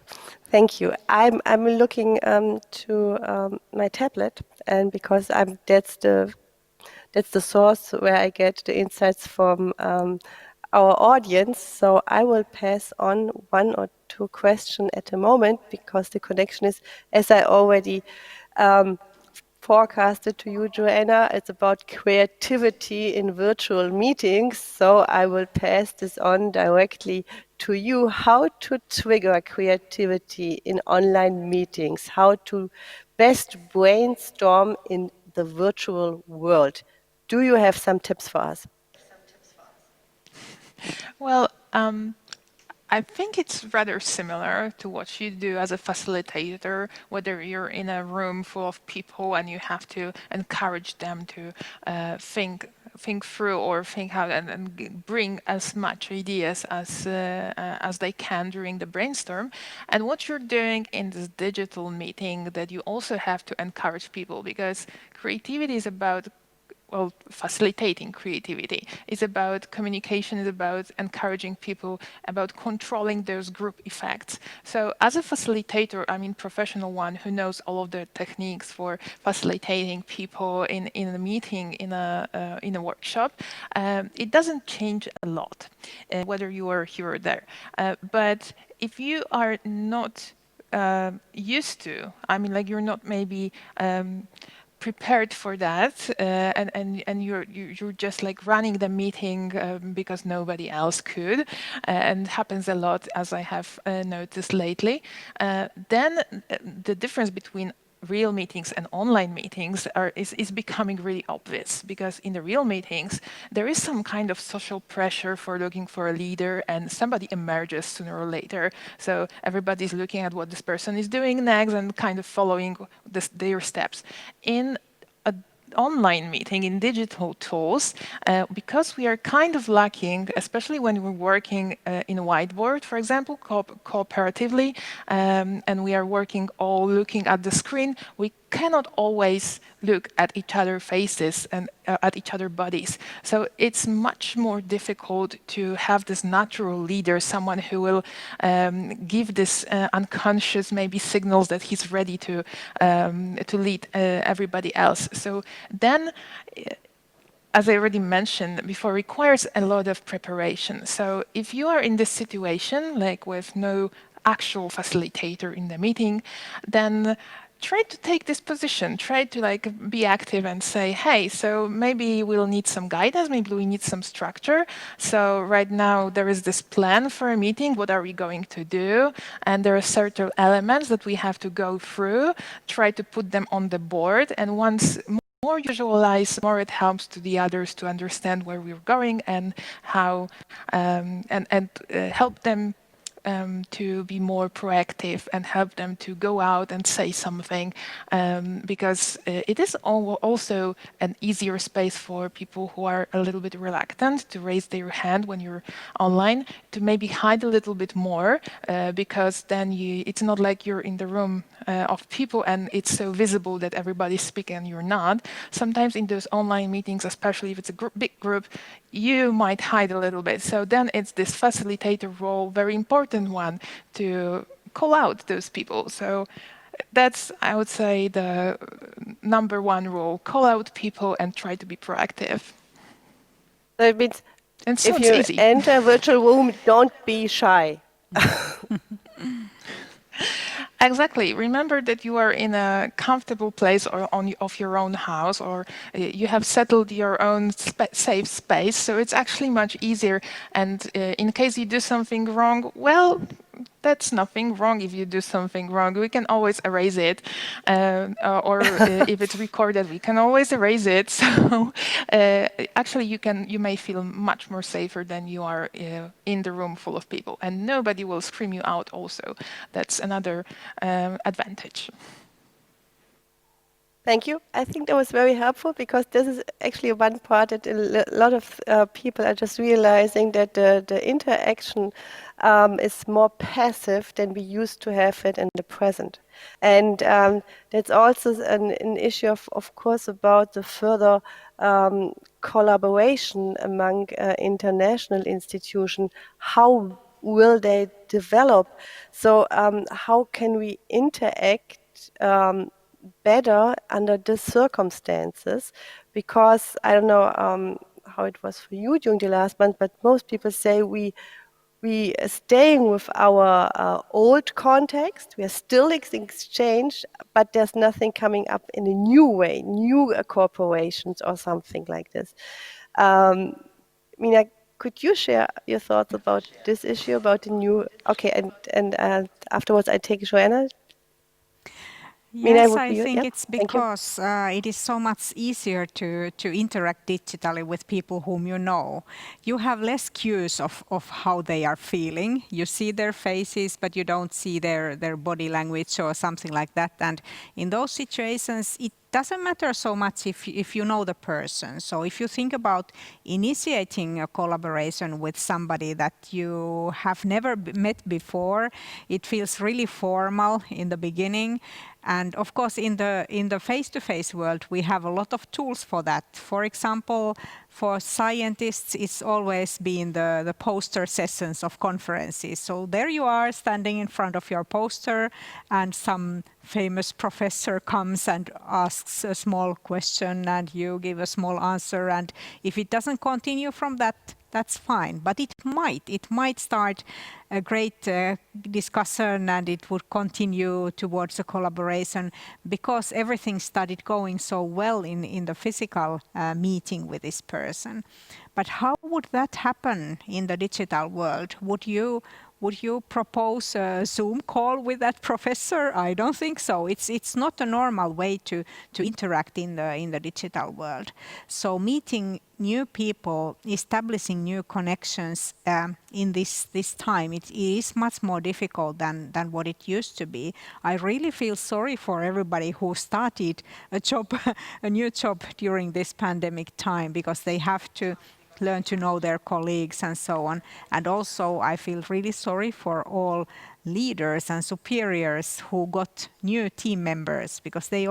A: Thank you. I'm looking to my tablet, and because that's the source where I get the insights from our audience. So I will pass on one or two questions at the moment because the connection is, as I already forecasted to you, Joanna, it's about creativity in virtual meetings. So I will pass this on directly to you. How to trigger creativity in online meetings, how to best brainstorm in the virtual world. Do you have some tips for us?
F: Well, I think it's rather similar to what you do as a facilitator, whether you're in a room full of people and you have to encourage them to think through or think out and bring as much ideas as they can during the brainstorm. And what you're doing in this digital meeting, that you also have to encourage people, because creativity is about, well, facilitating creativity. It's about communication, it's about encouraging people, about controlling those group effects. So as a facilitator, I mean professional one who knows all of the techniques for facilitating people in a meeting, in a workshop, it doesn't change a lot, whether you are here or there. But if you are not used to, I mean, like you're not maybe prepared for that, and you're just like running the meeting because nobody else could, and happens a lot, as I have noticed lately. Then the difference between real meetings and online meetings is becoming really obvious, because in the real meetings there is some kind of social pressure for looking for a leader, and somebody emerges sooner or later. So everybody's looking at what this person is doing next and kind of following their steps. In an online meeting, in digital tools, because we are kind of lacking, especially when we're working in a whiteboard, for example, cooperatively, and we are working all looking at the screen, we cannot always look at each other's faces and at each other's bodies. So it's much more difficult to have this natural leader, someone who will give this unconscious maybe signals that he's ready to lead everybody else. So then, as I already mentioned before, requires a lot of preparation. So if you are in this situation, like with no actual facilitator in the meeting, then try to take this position, try to like be active and say, hey, so maybe we'll need some guidance, maybe we need some structure. So right now there is this plan for a meeting, what are we going to do? And there are certain elements that we have to go through, try to put them on the board, and once more visualize, more it helps to the others to understand where we're going and how, and help them to be more proactive and help them to go out and say something, because it is also an easier space for people who are a little bit reluctant to raise their hand when you're online, to maybe hide a little bit more, because then it's not like you're in the room of people and it's so visible that everybody's speaking and you're not. Sometimes in those online meetings, especially if it's a big group, you might hide a little bit. So then it's this facilitator role, very important one, to call out those people. So that's, I would say, the number one role: call out people and try to be proactive.
A: So it means
F: And so
A: if
F: it's
A: you
F: easy.
A: enter a virtual room, don't be shy.
F: Exactly. Remember that you are in a comfortable place or of your own house, or you have settled your own safe space. So it's actually much easier. And in case you do something wrong, well, that's nothing wrong if you do something wrong. We can always erase it. Or if it's recorded, we can always erase it. So actually, you may feel much more safer than you are in the room full of people. And nobody will scream you out also. That's another advantage.
A: Thank you. I think that was very helpful because this is actually one part that a lot of people are just realizing that the interaction is more passive than we used to have it in the present. And that's also an issue, of course, about the further collaboration among international institutions. How will they develop? So how can we interact better under the circumstances? Because I don't know how it was for you during the last month, but most people say we are staying with our old context. We are still exchange, but there's nothing coming up in a new way, new corporations or something like this. Minna, could you share your thoughts about this issue, about the new? Okay, and afterwards I take Joanna. Minna,
D: Yes,
A: would
D: I
A: be you.
D: think
A: Yeah,
D: it's
A: thank you.
D: because it is so much easier to interact digitally with people whom you know. You have less cues of how they are feeling. You see their faces, but you don't see their body language or something like that. And in those situations, it doesn't matter so much if you know the person. So if you think about initiating a collaboration with somebody that you have never met before, it feels really formal in the beginning. And of course, in the face-to-face world, we have a lot of tools for that. For example, for scientists, it's always been the poster sessions of conferences. So there you are standing in front of your poster, and some famous professor comes and asks a small question, and you give a small answer. And if it doesn't continue from that, that's fine. But it might start a great discussion, and it would continue towards a collaboration because everything started going so well in the physical meeting with this person. But how would that happen in the digital world? Would you propose a Zoom call with that professor? I don't think so. It's not a normal way to interact in the digital world. So meeting new people, establishing new connections in this time, it is much more difficult than what it used to be. I really feel sorry for everybody who started a new job during this pandemic time, because they have to learn to know their colleagues and so on. And also I feel really sorry for all leaders and superiors who got new team members, because they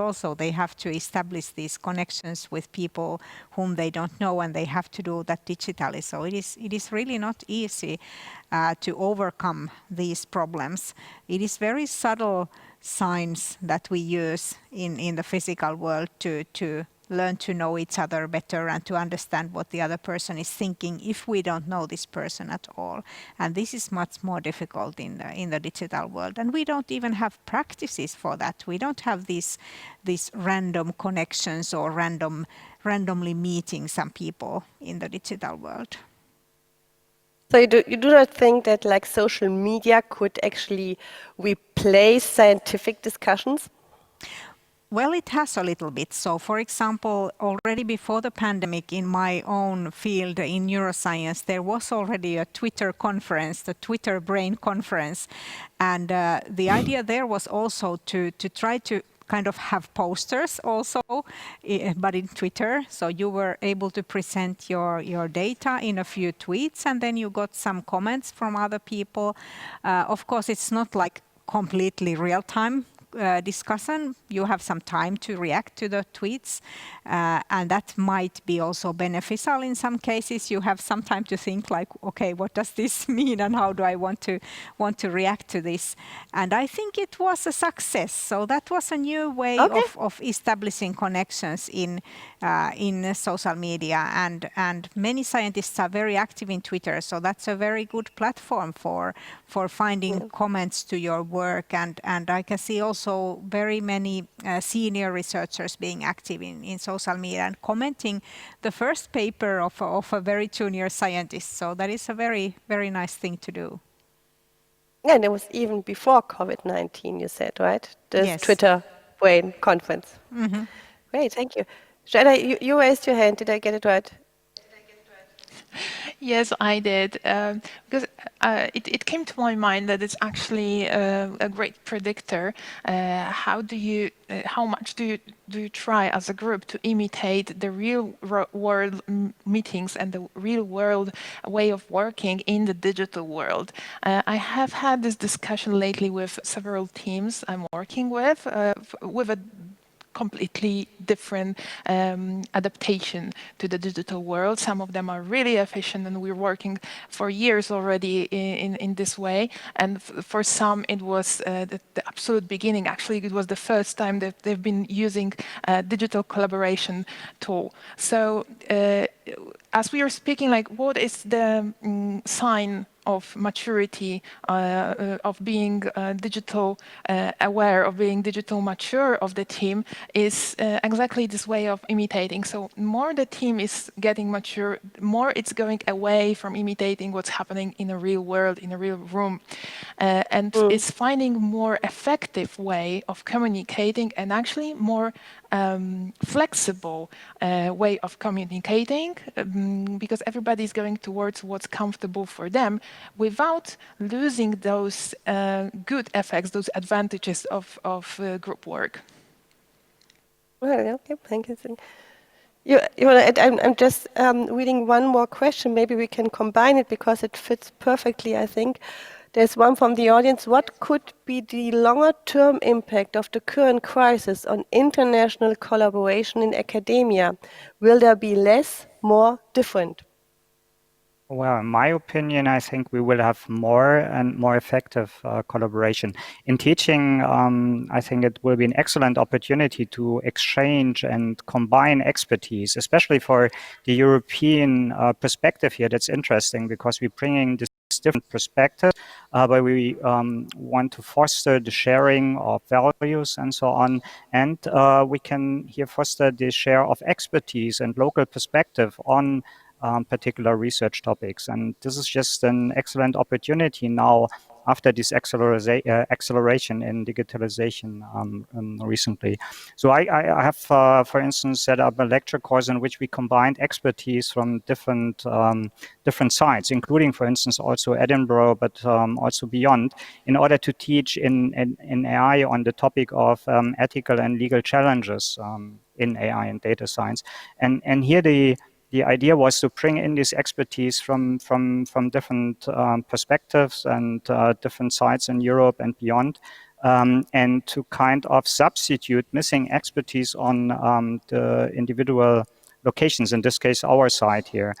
D: have to establish these connections with people whom they don't know, and they have to do that digitally. So it is really not easy to overcome these problems. It is very subtle signs that we use in the physical world to learn to know each other better and to understand what the other person is thinking if we don't know this person at all. And this is much more difficult in the digital world. And we don't even have practices for that. We don't have these random connections or randomly meeting some people in the digital world.
A: So you do not think that like social media could actually replace scientific discussions?
D: Well, it has a little bit. So, for example, already before the pandemic, in my own field in neuroscience, there was already a Twitter conference, the Twitter Brain Conference. And the idea there was also to try to kind of have posters also, but in Twitter. So you were able to present your data in a few tweets, and then you got some comments from other people. Of course, it's not like completely real-time discussion, you have some time to react to the tweets, and that might be also beneficial in some cases. You have some time to think like, okay, what does this mean, and how do I want to react to this? And I think it was a success. So that was a new way of establishing connections in social media, and many scientists are very active in Twitter, so that's a very good platform for finding comments to your work, and I can see also very many senior researchers being active in social media and commenting the first paper of a very junior scientist. So that is a very, very nice thing to do.
A: Yeah, and it was even before COVID-19, you said, right? This
D: Yes.
A: Twitter Brain conference.
D: Mm-hmm.
A: Great, thank you. Joanna, you raised your hand. Did I get it right?
F: Yes, I did, because it came to my mind that it's actually a great predictor. How much do you try as a group to imitate the real world meetings and the real world way of working in the digital world? I have had this discussion lately with several teams I'm working with a completely different adaptation to the digital world. Some of them are really efficient, and we're working for years already in this way. And for some, it was the absolute beginning. Actually, it was the first time that they've been using a digital collaboration tool. So as we are speaking, like, what is the sign of maturity, of being digital aware, of being digital mature of the team, is exactly this way of imitating. So more the team is getting mature, more it's going away from imitating what's happening in a real world, in a real room, and it's finding more effective way of communicating, and actually more flexible way of communicating, because everybody is going towards what's comfortable for them, without losing those good effects, those advantages of group work.
A: Well, okay, thank you. I'm just reading one more question. Maybe we can combine it because it fits perfectly, I think. There's one from the audience. What could be the longer-term impact of the current crisis on international collaboration in academia? Will there be less, more, different?
G: Well, in my opinion, I think we will have more and more effective collaboration. In teaching, I think it will be an excellent opportunity to exchange and combine expertise, especially for the European perspective here. That's interesting because we're bringing this different perspective, but we want to foster the sharing of values and so on. And we can here foster the share of expertise and local perspective on particular research topics. And this is just an excellent opportunity now after this acceleration in digitalization recently. So I have, for instance, set up a lecture course in which we combined expertise from different sites, including, for instance, also Edinburgh, but also beyond, in order to teach in AI on the topic of ethical and legal challenges in AI and data science. And here the idea was to bring in this expertise from different perspectives and different sites in Europe and beyond, and to kind of substitute missing expertise on the individual locations, in this case, our site here.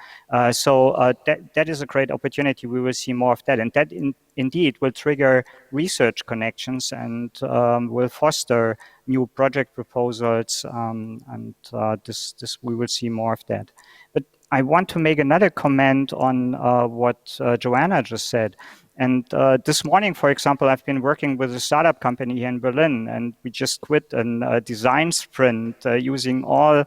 G: So that is a great opportunity. We will see more of that. And that indeed will trigger research connections and will foster new project proposals. And this we will see more of that. But I want to make another comment on what Joanna just said. And this morning, for example, I've been working with a startup company here in Berlin, and we just quit a design sprint using all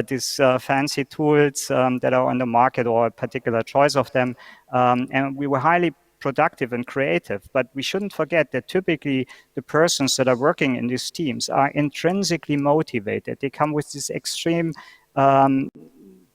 G: these fancy tools that are on the market, or a particular choice of them. And we were highly productive and creative, but we shouldn't forget that typically the persons that are working in these teams are intrinsically motivated. They come with this extreme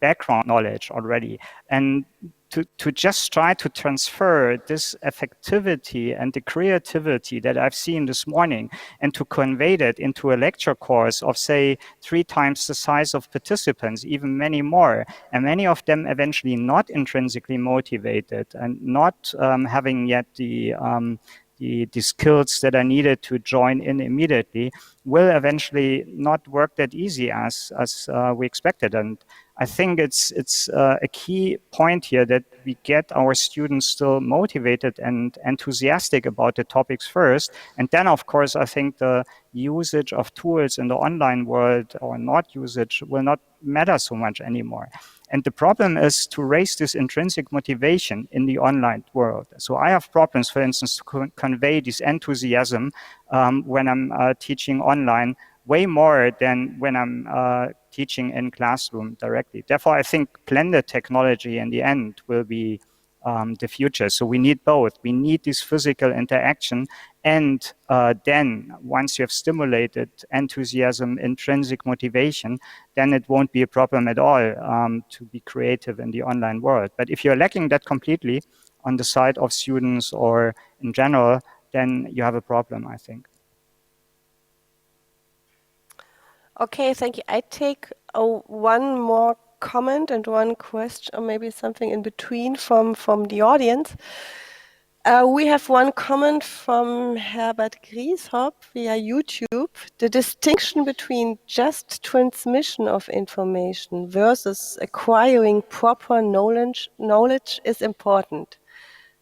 G: background knowledge already, and to just try to transfer this effectivity and the creativity that I've seen this morning and to convey that into a lecture course of, say, 3 times the size of participants, even many more, and many of them eventually not intrinsically motivated and not having yet the the skills that are needed to join in immediately will eventually not work that easy as we expected. And I think it's a key point here that we get our students still motivated and enthusiastic about the topics first. And then, of course, I think the usage of tools in the online world or not usage will not matter so much anymore. And the problem is to raise this intrinsic motivation in the online world. So I have problems, for instance, to convey this enthusiasm when I'm teaching online way more than when I'm teaching in classroom directly. Therefore, I think blended technology in the end will be the future. So we need both. We need this physical interaction, and then once you have stimulated enthusiasm, intrinsic motivation, then it won't be a problem at all to be creative in the online world. But if you're lacking that completely on the side of students or in general, then you have a problem, I think.
A: Okay, thank you. I take one more comment and one question, or maybe something in between from the audience. We have one comment from Herbert Grieshop via YouTube. The distinction between just transmission of information versus acquiring proper knowledge is important.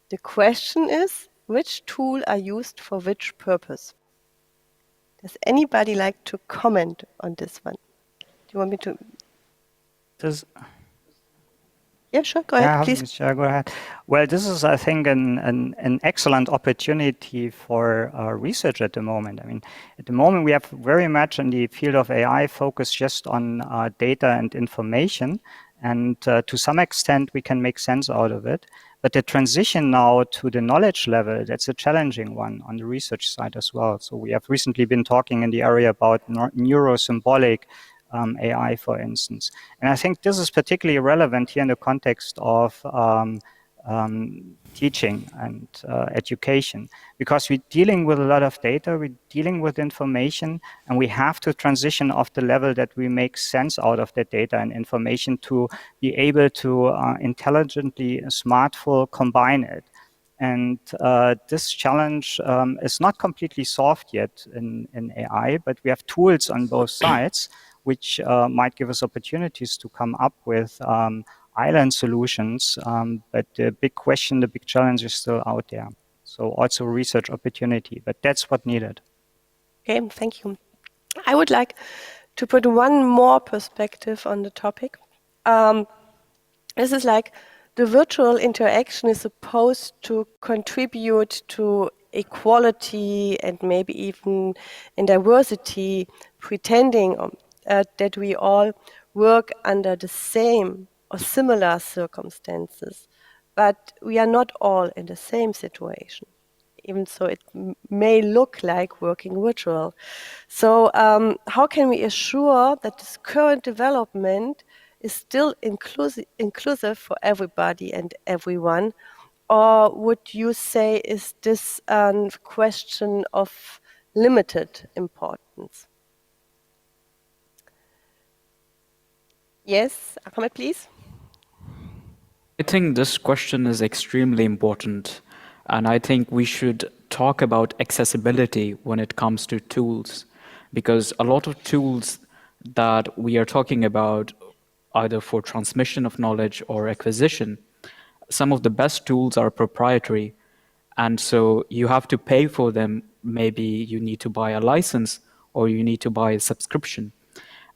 A: The question is, which tool are used for which purpose? Does anybody like to comment on this one? Do you want me to? Yeah, sure. Go ahead, please.
G: Sure, go ahead. Well, this is, I think, an excellent opportunity for research at the moment. I mean, at the moment, we have very much in the field of AI focused just on data and information. And to some extent, we can make sense out of it. But the transition now to the knowledge level, that's a challenging one on the research side as well. So we have recently been talking in the area about neurosymbolic AI, for instance. And I think this is particularly relevant here in the context of teaching and education, because we're dealing with a lot of data, we're dealing with information, and we have to transition off the level that we make sense out of that data and information to be able to intelligently, smartful combine it. And this challenge is not completely solved yet in AI, but we have tools on both sides which might give us opportunities to come up with island solutions. But the big question, the big challenge is still out there. So also research opportunity, but that's what needed.
A: Okay, thank you. I would like to put one more perspective on the topic. This is like the virtual interaction is supposed to contribute to equality and maybe even in diversity, pretending that we all work under the same or similar circumstances, but we are not all in the same situation, even so it may look like working virtual. So how can we assure that this current development is still inclusive for everybody and everyone? Or would you say is this a question of limited importance? Yes, Ahmed, please.
E: I think this question is extremely important, and I think we should talk about accessibility when it comes to tools, because a lot of tools that we are talking about, either for transmission of knowledge or acquisition, some of the best tools are proprietary, and so you have to pay for them. Maybe you need to buy a license or you need to buy a subscription.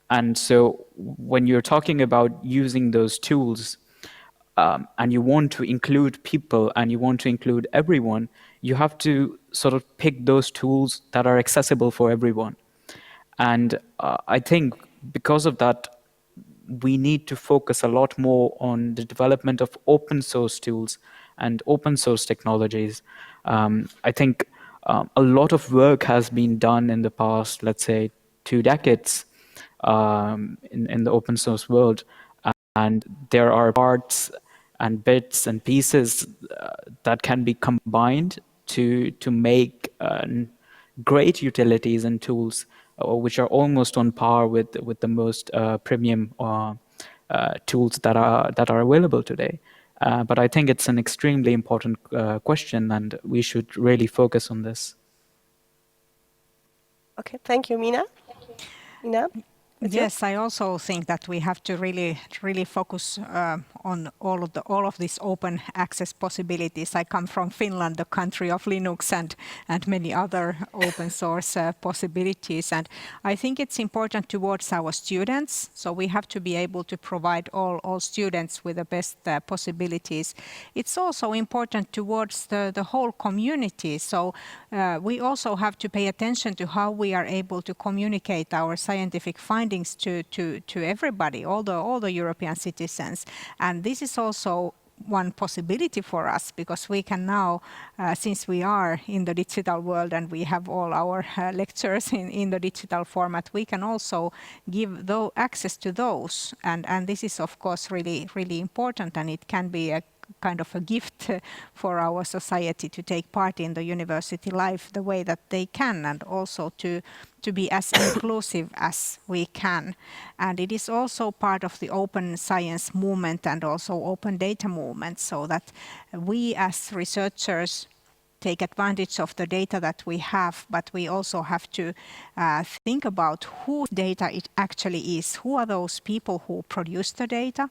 E: And so when you're talking about using those tools, and you want to include people and you want to include everyone, you have to sort of pick those tools that are accessible for everyone. And I think because of that, we need to focus a lot more on the development of open source tools and open source technologies. I think a lot of work has been done in the past, let's say, 2 decades in the open source world. And there are parts and bits and pieces that can be combined to make great utilities and tools which are almost on par with the most premium tools that are available today. But I think it's an extremely important question, and we should really focus on this.
A: Okay, thank you, Minna. Minna?
D: Yes, I also think that we have to really focus on all of these open access possibilities. I come from Finland, the country of Linux and many other open source possibilities. And I think it's important towards our students. So we have to be able to provide all students with the best possibilities. It's also important towards the whole community. So we also have to pay attention to how we are able to communicate our scientific findings to everybody, all the European citizens. And this is also one possibility for us, because we can now, since we are in the digital world and we have all our lectures in the digital format, we can also give access to those. And this is, of course, really important, and it can be a kind of a gift for our society to take part in the university life the way that they can, and also to be as inclusive as we can. And it is also part of the open science movement and also open data movement, so that we as researchers take advantage of the data that we have, but we also have to think about whose data it actually is. Who are those people who produce the data?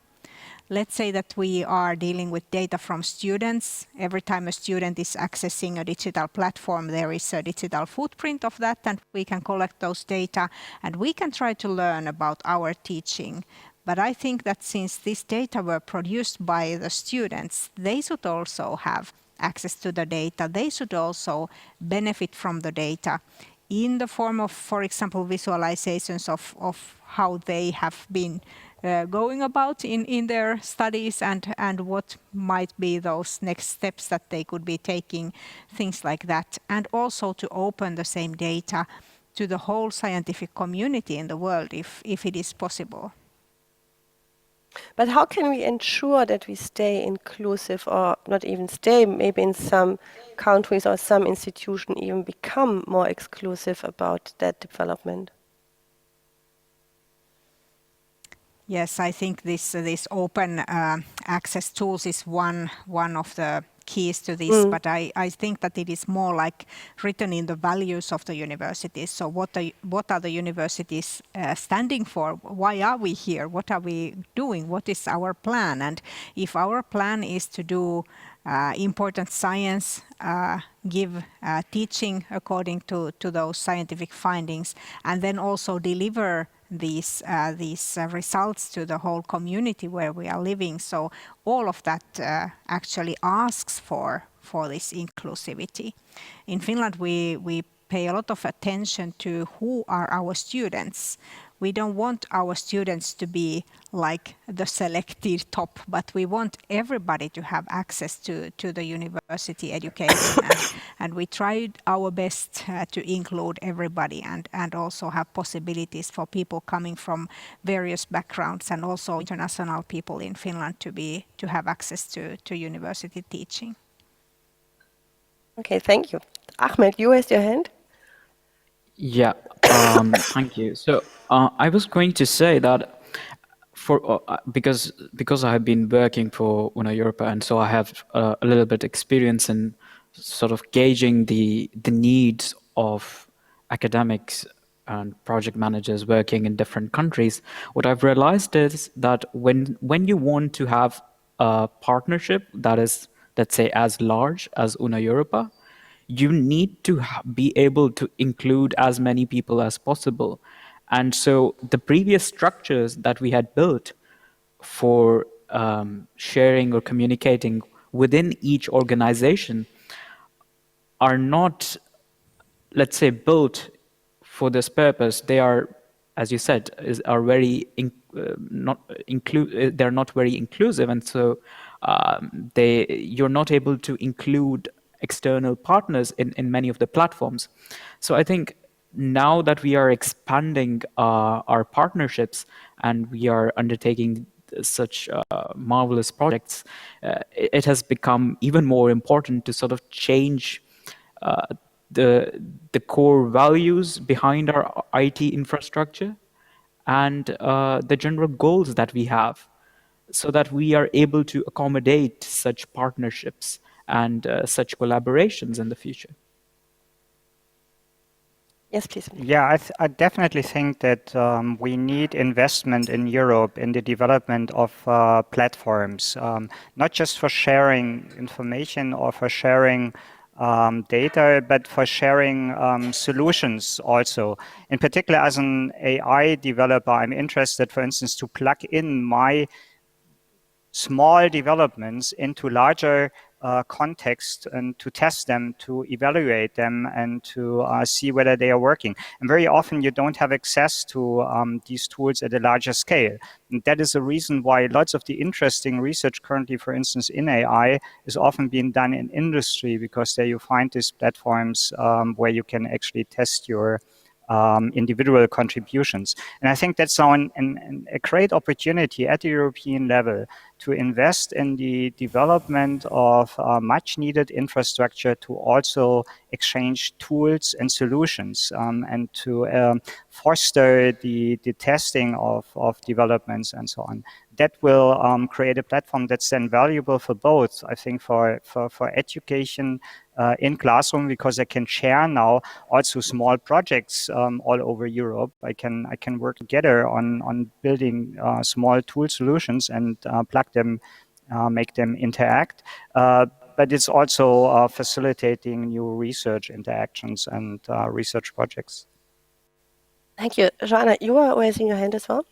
D: Let's say that we are dealing with data from students. Every time a student is accessing a digital platform, there is a digital footprint of that, and we can collect those data and we can try to learn about our teaching. But I think that since this data were produced by the students, they should also have access to the data. They should also benefit from the data in the form of, for example, visualizations of how they have been going about in their studies, and what might be those next steps that they could be taking, things like that. And also to open the same data to the whole scientific community in the world, if it is possible.
A: But how can we ensure that we stay inclusive, or not even stay, maybe in some countries or some institution even become more exclusive about that development?
D: Yes, I think this open access tools is one of the keys to this, but I think that it is more like written in the values of the universities. So what are the universities standing for? Why are we here? What are we doing? What is our plan? And if our plan is to do important science, give teaching according to those scientific findings, and then also deliver these results to the whole community where we are living. So all of that actually asks for this inclusivity. In Finland, we pay a lot of attention to who are our students. We don't want our students to be like the selected top, but we want everybody to have access to the university education. And we tried our best to include everybody and also have possibilities for people coming from various backgrounds, and also international people in Finland to have access to university teaching.
A: Okay, thank you. Ahmed, you raised your hand.
E: Yeah, thank you. So I was going to say that because I have been working for Una Europa, and so I have a little bit experience in sort of gauging the needs of academics and project managers working in different countries. What I've realized is that when you want to have a partnership that is, let's say, as large as Una Europa, you need to be able to include as many people as possible. And so the previous structures that we had built for sharing or communicating within each organization are not, let's say, built for this purpose. They are, as you said, are very they're not very inclusive, and so you're not able to include external partners in many of the platforms. So I think now that we are expanding our partnerships and we are undertaking such marvelous projects, it has become even more important to sort of change the core values behind our IT infrastructure and the general goals that we have. so that we are able to accommodate such partnerships and such collaborations in the future.
A: Yes, please.
G: Yeah, I definitely think that we need investment in Europe in the development of platforms, not just for sharing information or for sharing data, but for sharing solutions also. In particular, as an AI developer, I'm interested, for instance, to plug in my small developments into larger context and to test them, to evaluate them, and to see whether they are working. And very often you don't have access to these tools at a larger scale. And that is the reason why lots of the interesting research currently, for instance, in AI, is often being done in industry, because there you find these platforms where you can actually test your individual contributions. And I think that's now a great opportunity at the European level to invest in the development of much needed infrastructure to also exchange tools and solutions, and to foster the testing of developments and so on. That will create a platform that's then valuable for both, I think, for education in classroom, because I can share now also small projects all over Europe. I can work together on building small tool solutions and plug them, make them interact. But it's also facilitating new research interactions and research projects.
A: Thank you. Joanna, you are raising your hand as well?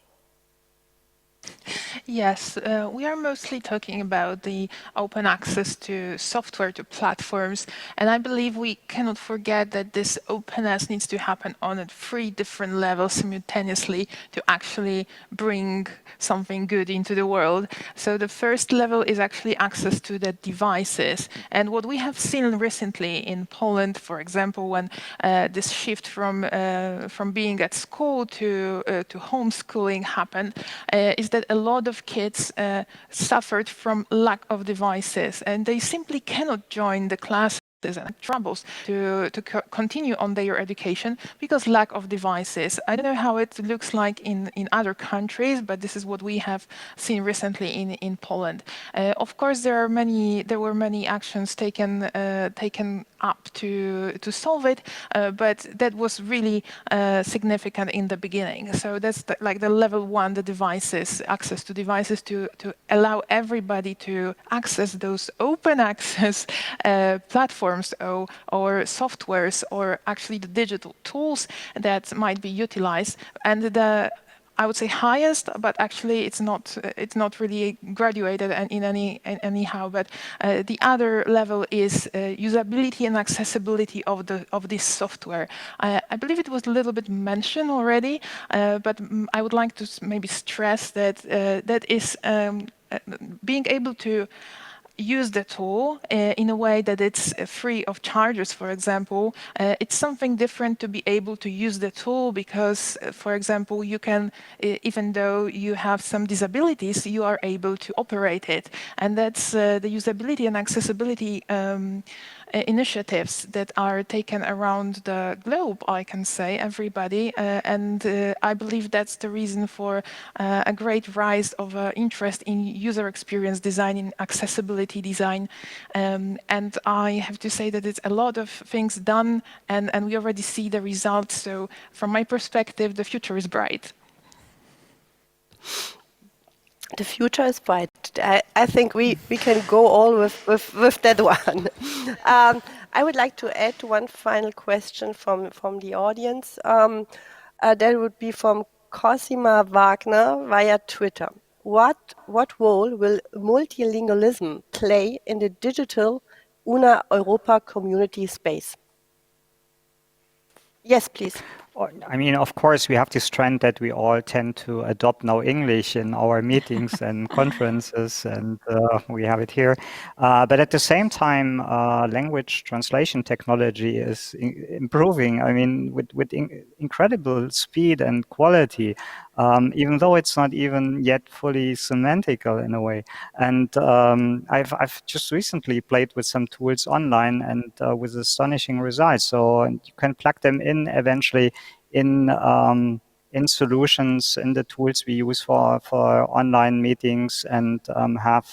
F: Yes, we are mostly talking about the open access to software, to platforms, and I believe we cannot forget that this openness needs to happen on 3 different levels simultaneously to actually bring something good into the world. So the first level is actually access to the devices, and what we have seen recently in Poland, for example, when this shift from being at school to homeschooling happened, is that a lot of kids suffered from lack of devices, and they simply cannot join the classes and troubles to continue on their education because lack of devices. I don't know how it looks like in other countries, but this is what we have seen recently in Poland. Of course, there were many actions taken up to solve it, but that was really significant in the beginning. So that's like the level 1, the devices, access to devices to allow everybody to access those open access platforms or softwares, or actually the digital tools that might be utilized. And I would say highest, but actually it's not really graduated in anyhow. But the other level is usability and accessibility of this software. I believe it was a little bit mentioned already, but I would like to maybe stress that that is being able to use the tool in a way that it's free of charges, for example. It's something different to be able to use the tool because, for example, you can, even though you have some disabilities, you are able to operate it. And that's the usability and accessibility initiatives that are taken around the globe, I can say, everybody. And I believe that's the reason for a great rise of interest in user experience design, in accessibility design. And I have to say that it's a lot of things done, and we already see the results. So from my perspective, the future is bright.
A: The future is bright. I think we can go all with that one. I would like to add one final question from the audience. That would be from Cosima Wagner via Twitter. What role will multilingualism play in the digital Una Europa community space? Yes, please.
G: I mean, of course, we have this trend that we all tend to adopt now English in our meetings and conferences, and we have it here. But at the same time, language translation technology is improving, I mean, with incredible speed and quality, even though it's not even yet fully semantical in a way. And I've just recently played with some tools online and with astonishing results. So you can plug them in eventually in in solutions, in the tools we use for online meetings, and have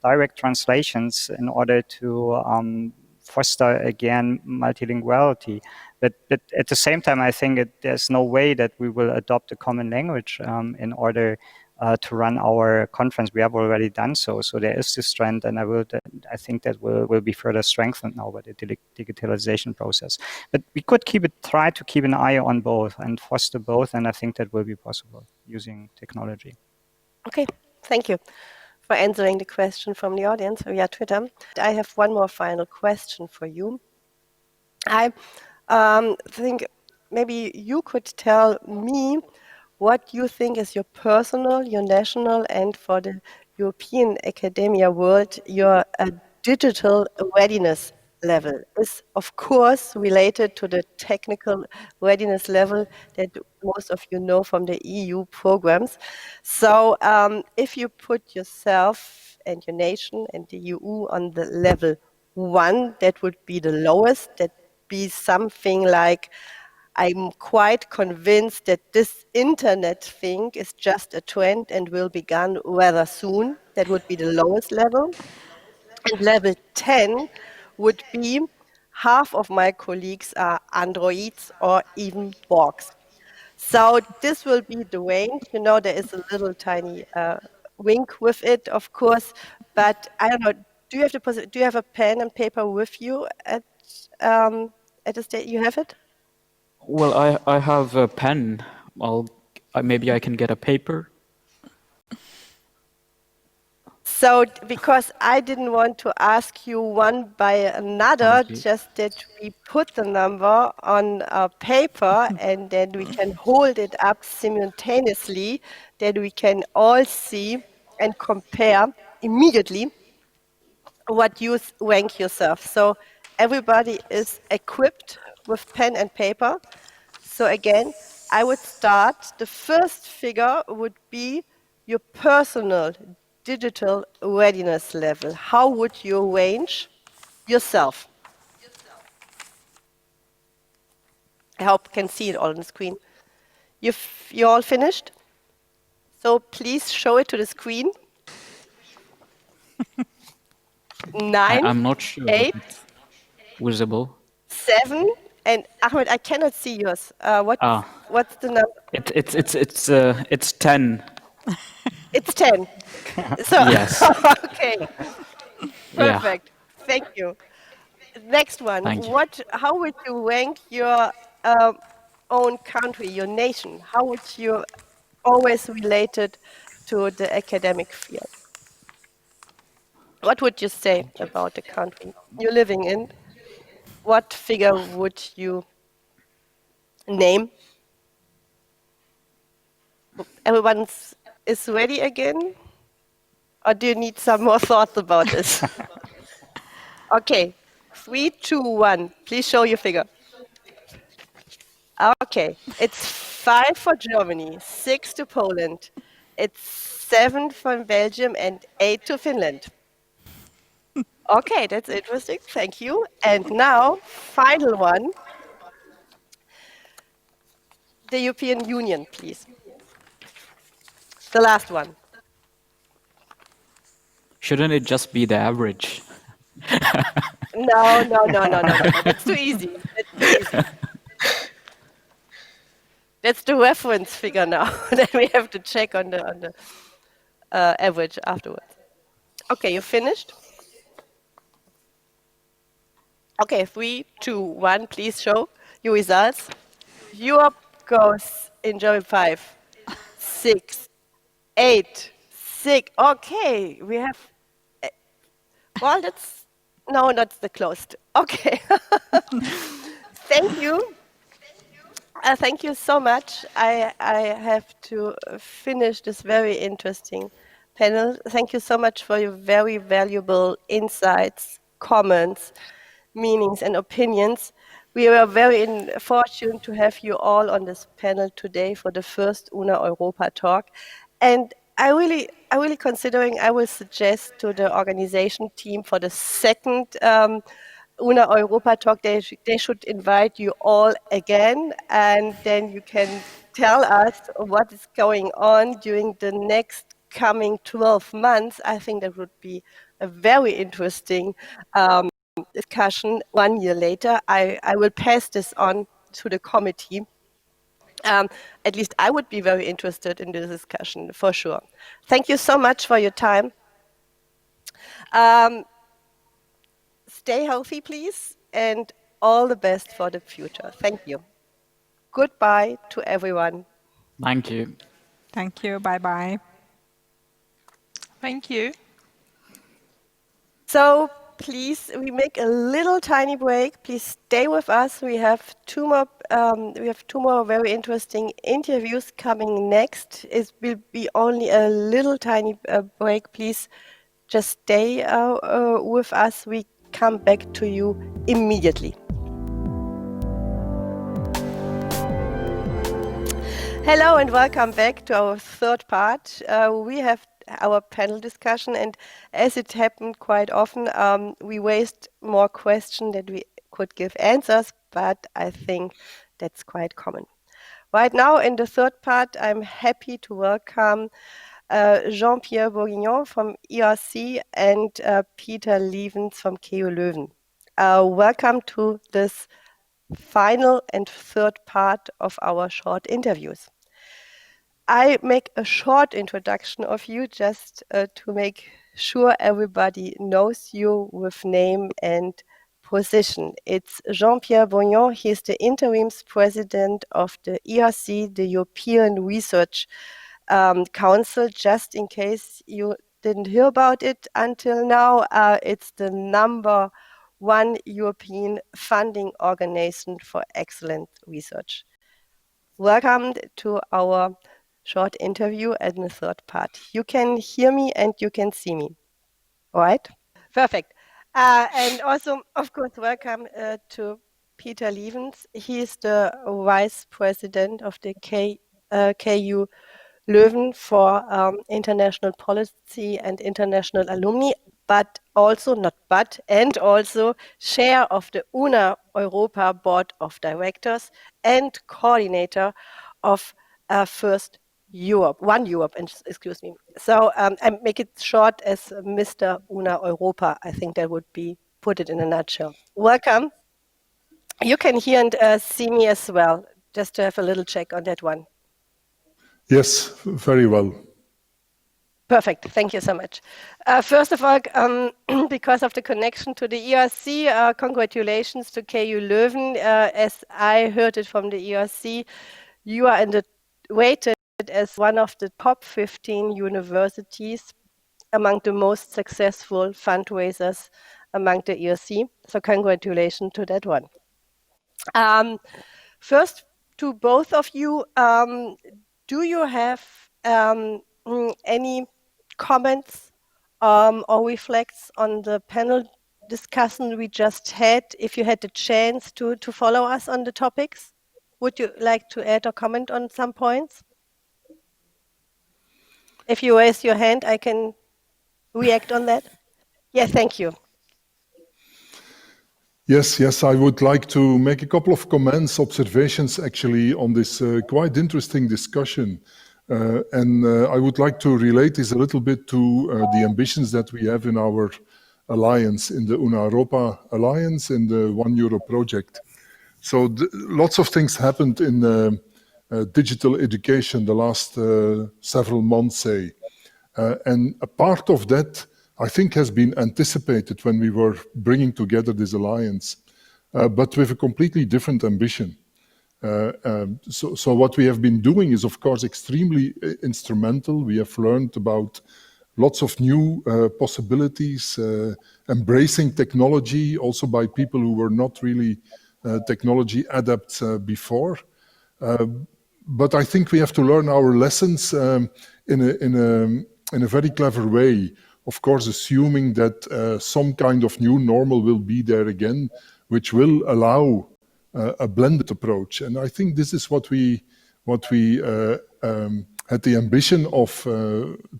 G: direct translations in order to foster, again, multilinguality. But at the same time, I think there's no way that we will adopt a common language in order to run our conference. We have already done so. So there is this trend, and I think that will be further strengthened now by the digitalization process. But we could try to keep an eye on both and foster both, and I think that will be possible using technology.
A: Okay, thank you for answering the question from the audience via Twitter. I have one more final question for you. I think maybe you could tell me what you think is your personal, your national, and for the European academia world, your digital readiness level is, of course, related to the technical readiness level that most of you know from the EU programs. So if you put yourself and your nation and the EU on the level 1, that would be the lowest, that be something like, I'm quite convinced that this internet thing is just a trend and will be gone rather soon. That would be the lowest level. And level 10 would be half of my colleagues are androids or even borgs. So this will be the range. You know, there is a little tiny wink with it, of course, but I don't know. Do you have a pen and paper with you at the state? You have it?
E: Well, I have a pen. Maybe I can get a paper.
A: So, because I didn't want to ask you one by another, just that we put the number on a paper and then we can hold it up simultaneously, that we can all see and compare immediately what you rank yourself. So everybody is equipped with pen and paper. So again, I would start. The first figure would be your personal digital readiness level. How would you range yourself? I hope you can see it all on the screen. You're all finished? So please show it to the screen. 9,
E: I'm not sure
A: 8,
E: it's visible.
A: 7, and Ahmed, I cannot see yours. What's the number?
E: It's 10.
A: It's 10. So
E: Yes.
A: okay, perfect. Yeah. Thank you. Next one.
E: Thank you.
A: How would you rank your own country, your nation? How would you always relate it to the academic field? What would you say about the country you're living in? What figure would you name? Everyone is ready again? Or do you need some more thoughts about this? Okay, 3, 2, 1. Please show your figure. Okay, it's 5 for Germany, 6 to Poland. It's 7 from Belgium and 8 to Finland. Okay, that's interesting. Thank you. And now, final one. The European Union, please. The last one.
E: Shouldn't it just be the average?
A: No. That's too easy. That's the reference figure now. Then we have to check on the average afterwards. Okay, you finished? Okay, 3, 2, 1. Please show your results. Europe goes in German 5, 6, 8, 6. Okay, we have. Well, not the closed. Okay. Thank you. Thank you so much. I have to finish this very interesting panel. Thank you so much for your very valuable insights, comments, meanings, and opinions. We are very fortunate to have you all on this panel today for the first Una Europa Talk. And I really considering, I will suggest to the organization team for the second Una Europa Talk, they should invite you all again, and then you can tell us what is going on during the next coming 12 months, I think that would be a very interesting discussion 1 year later. I will pass this on to the committee. At least I would be very interested in this discussion, for sure. Thank you so much for your time. Stay healthy, please, and all the best for the future. Thank you. Goodbye to everyone.
E: Thank you.
D: Thank you. Bye-bye.
F: Thank you.
A: So please, we make a little tiny break. Please stay with us. We have two more very interesting interviews coming next. It will be only a little tiny break. Please just stay with us. We come back to you immediately. Hello and welcome back to our third part. We have our panel discussion, and as it happened quite often, we waste more questions than we could give answers, but I think that's quite common. Right now in the third part, I'm happy to welcome Jean-Pierre Bourgignon from ERC and Peter Leuven from KU Leuven. Welcome to this final and third part of our short interviews. I make a short introduction of you just to make sure everybody knows you with name and position. It's Jean-Pierre Bourgignon. He is the interim president of the ERC, the European Research Council. Just in case you didn't hear about it until now, it's the #1 European funding organization for excellent research. Welcome to our short interview and the third part. You can hear me and you can see me. All right? Perfect. And also, of course, welcome to Peter Leuven. He is the vice president of the KU Leuven for international policy and international alumni, but also, and also chair of the Una Europa Board of Directors and coordinator of First Europe, One Europe, excuse me. So I make it short as Mr. Una Europa. I think that would be put it in a nutshell. Welcome. You can hear and see me as well, just to have a little check on that one.
H: Yes, very well.
A: Perfect. Thank you so much. First of all, because of the connection to the ERC, congratulations to KU Leuven. As I heard it from the ERC, you are rated as one of the top 15 universities among the most successful fundraisers among the ERC. So congratulations to that one. First, to both of you, do you have any comments or reflects on the panel discussion we just had? If you had the chance to follow us on the topics, would you like to add or comment on some points? If you raise your hand, I can react on that. Yeah, thank you.
H: Yes, I would like to make a couple of comments, observations actually on this quite interesting discussion. And I would like to relate this a little bit to the ambitions that we have in our alliance, in the Una Europa Alliance, in the One Euro project. So lots of things happened in digital education the last several months, say. And a part of that, I think, has been anticipated when we were bringing together this alliance, but with a completely different ambition. So what we have been doing is, of course, extremely instrumental. We have learned about lots of new possibilities, embracing technology, also by people who were not really technology adepts before. But I think we have to learn our lessons in a very clever way. Of course, assuming that some kind of new normal will be there again, which will allow a blended approach. And I think this is what we had the ambition of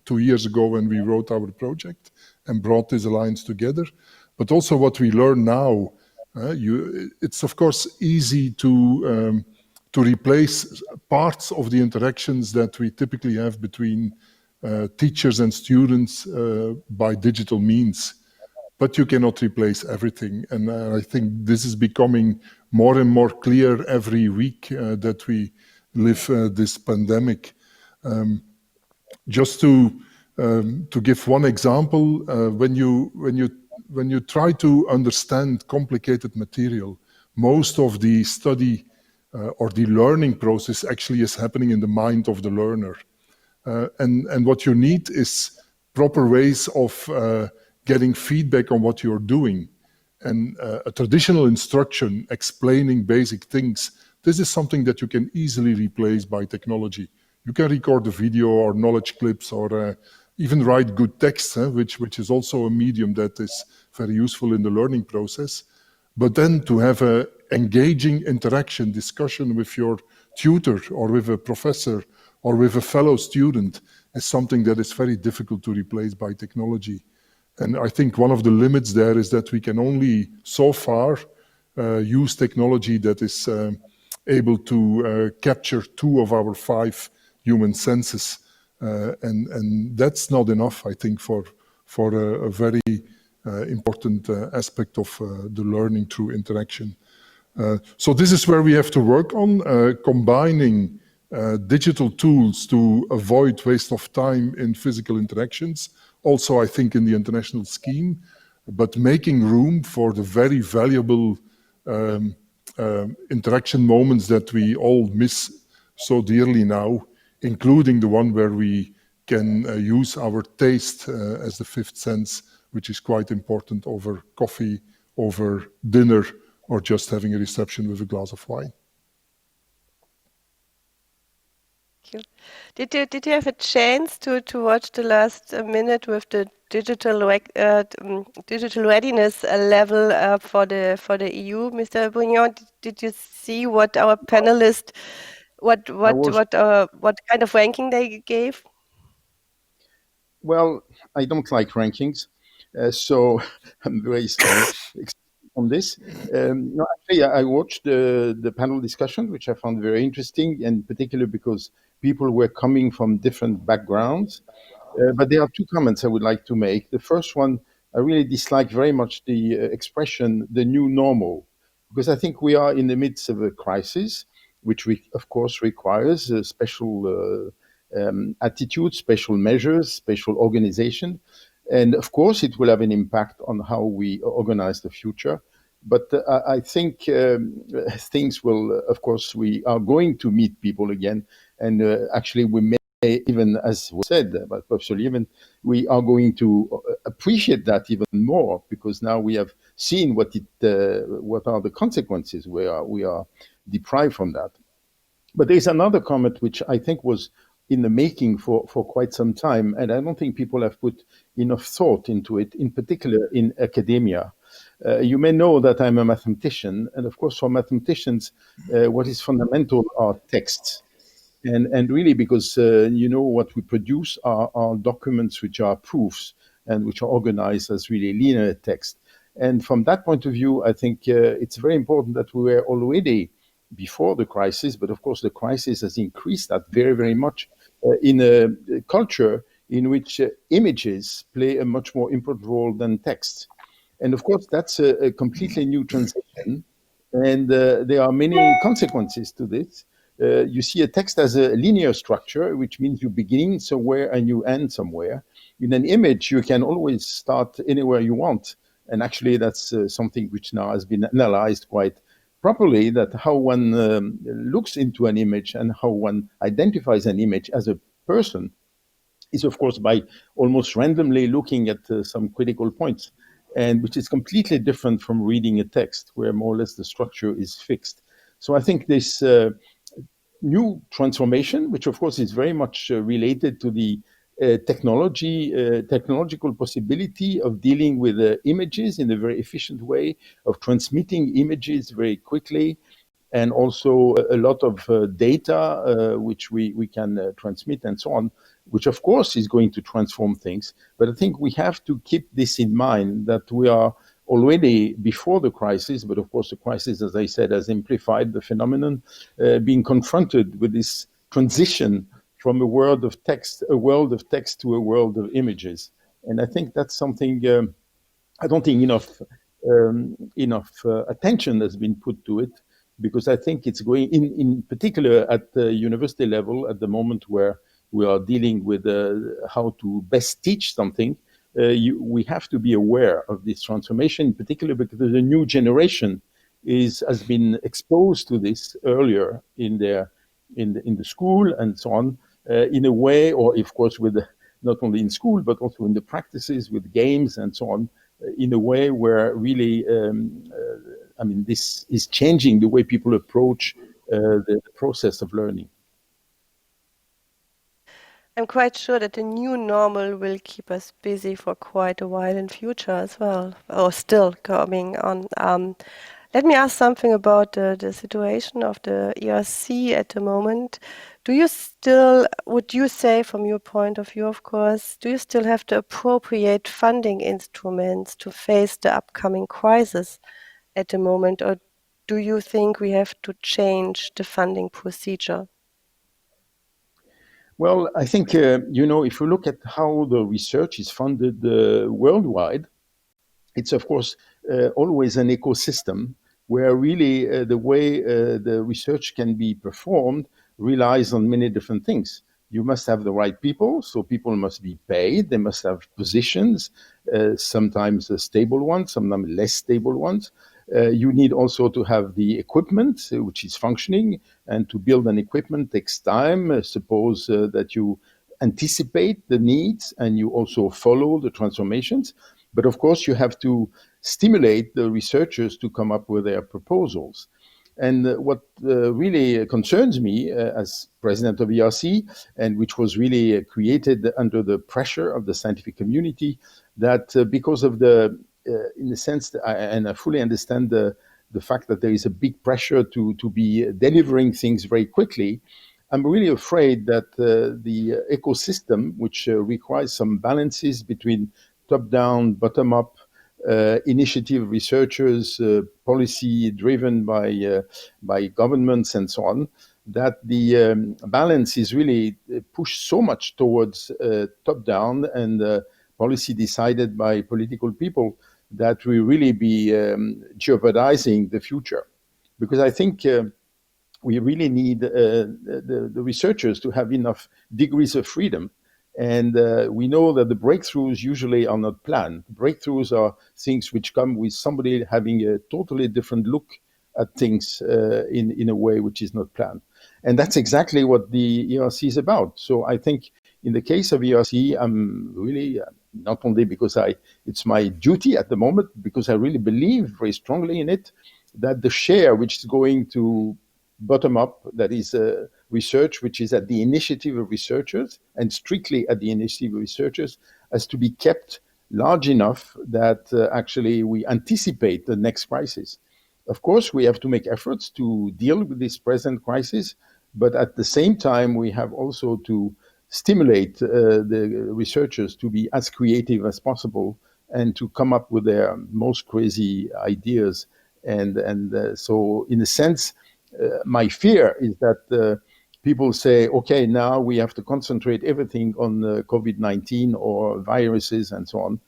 H: 2 years ago when we wrote our project and brought this alliance together. But also what we learn now, it's of course easy to to replace parts of the interactions that we typically have between teachers and students by digital means. But you cannot replace everything. And I think this is becoming more and more clear every week that we live this pandemic. Just to give one example, when you try to understand complicated material, most of the study or the learning process actually is happening in the mind of the learner. And what you need is proper ways of getting feedback on what you're doing. And a traditional instruction explaining basic things, this is something that you can easily replace by technology. You can record a video or knowledge clips or even write good text, which is also a medium that is very useful in the learning process. But then to have an engaging interaction, discussion with your tutor or with a professor or with a fellow student is something that is very difficult to replace by technology. And I think one of the limits there is that we can only so far use technology that is able to capture 2 of our 5 human senses. And that's not enough, I think, for a very important aspect of the learning through interaction. So this is where we have to work on, combining digital tools to avoid waste of time in physical interactions. Also, I think in the international scheme, but making room for the very valuable interaction moments that we all miss so dearly now, including the one where we can use our taste as the 5th sense, which is quite important over coffee, over dinner, or just having a reception with a glass of wine.
A: Did you have a chance to watch the last minute with the digital readiness level for the EU, Mr. Bourgignon? Did you see what our panelists, what kind of ranking they gave?
I: Well, I don't like rankings, so I'm very on this. No, actually, I watched the panel discussion, which I found very interesting, and particularly because people were coming from different backgrounds. But there are 2 comments I would like to make. The first one, I really dislike very much the expression, the new normal, because I think we are in the midst of a crisis, which of course requires a special attitude, special measures, special organization. And of course, it will have an impact on how we organize the future. But I think things will, of course, we are going to meet people again. And actually, we may even, as was said by Professor Leuven, we are going to appreciate that even more, because now we have seen what are the consequences. We are deprived from that. But there is another comment which I think was in the making for quite some time, and I don't think people have put enough thought into it, in particular in academia. You may know that I'm a mathematician, and of course for mathematicians, what is fundamental are texts. And really, because what we produce are documents which are proofs and which are organized as really linear text. And from that point of view, I think it's very important that we were already before the crisis, but of course the crisis has increased that very, very much in a culture in which images play a much more important role than text. And of course, that's a completely new transition. And there are many consequences to this. You see a text as a linear structure, which means you begin somewhere and you end somewhere. In an image, you can always start anywhere you want. And actually, that's something which now has been analyzed quite properly, that how one looks into an image and how one identifies an image as a person is, of course, by almost randomly looking at some critical points, and which is completely different from reading a text where more or less the structure is fixed. So I think this new transformation, which of course is very much related to the technological possibility of dealing with images in a very efficient way, of transmitting images very quickly, and also a lot of data which we can transmit and so on, which of course is going to transform things. But I think we have to keep this in mind, that we are already before the crisis, but of course the crisis, as I said, has amplified the phenomenon, being confronted with this transition from a world of text to a world of images. And I think that's something I don't think enough attention has been put to it, because I think it's going in particular at the university level at the moment where we are dealing with how to best teach something. We have to be aware of this transformation, in particular because the new generation has been exposed to this earlier in the school and so on, in a way, or of course with not only in school but also in the practices with games and so on, in a way where really, this is changing the way people approach the process of learning.
A: I'm quite sure that the new normal will keep us busy for quite a while in future as well, or still coming on. Let me ask something about the situation of the ERC at the moment. Would you say, from your point of view, of course, do you still have the appropriate funding instruments to face the upcoming crisis at the moment, or do you think we have to change the funding procedure?
I: Well, I think, if you look at how the research is funded worldwide, it's of course always an ecosystem where really the way the research can be performed relies on many different things. You must have the right people, so people must be paid, they must have positions, sometimes stable ones, sometimes less stable ones. You need also to have the equipment which is functioning, and to build an equipment takes time. Suppose that you anticipate the needs and you also follow the transformations. But of course, you have to stimulate the researchers to come up with their proposals. And what really concerns me as president of ERC, and which was really created under the pressure of the scientific community, that because of in the sense that I fully understand the fact that there is a big pressure to be delivering things very quickly, I'm really afraid that the ecosystem, which requires some balances between top-down, bottom-up initiative researchers, policy driven by governments and so on, that the balance is really pushed so much towards top-down and policy decided by political people that we really be jeopardizing the future. Because I think we really need the researchers to have enough degrees of freedom. And we know that the breakthroughs usually are not planned. Breakthroughs are things which come with somebody having a totally different look at things in a way which is not planned. And that's exactly what the ERC is about. So I think in the case of ERC, I'm really, not only because it's my duty at the moment, because I really believe very strongly in it, that the share which is going to bottom up, that is research which is at the initiative of researchers and strictly at the initiative of researchers, has to be kept large enough that actually we anticipate the next crisis. Of course, we have to make efforts to deal with this present crisis, but at the same time, we have also to stimulate the researchers to be as creative as possible and to come up with their most crazy ideas. And so, in a sense, my fear is that people say, okay, now we have to concentrate everything on COVID-19 or viruses and so on.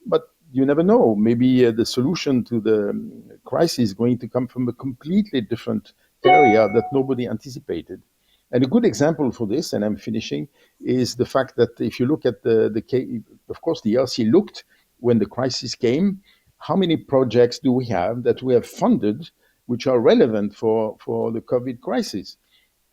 I: But you never know. Maybe the solution to the crisis is going to come from a completely different area that nobody anticipated. And a good example for this, and I'm finishing, is the fact that if you look at the case, of course, the ERC looked when the crisis came, how many projects do we have that we have funded which are relevant for the COVID crisis?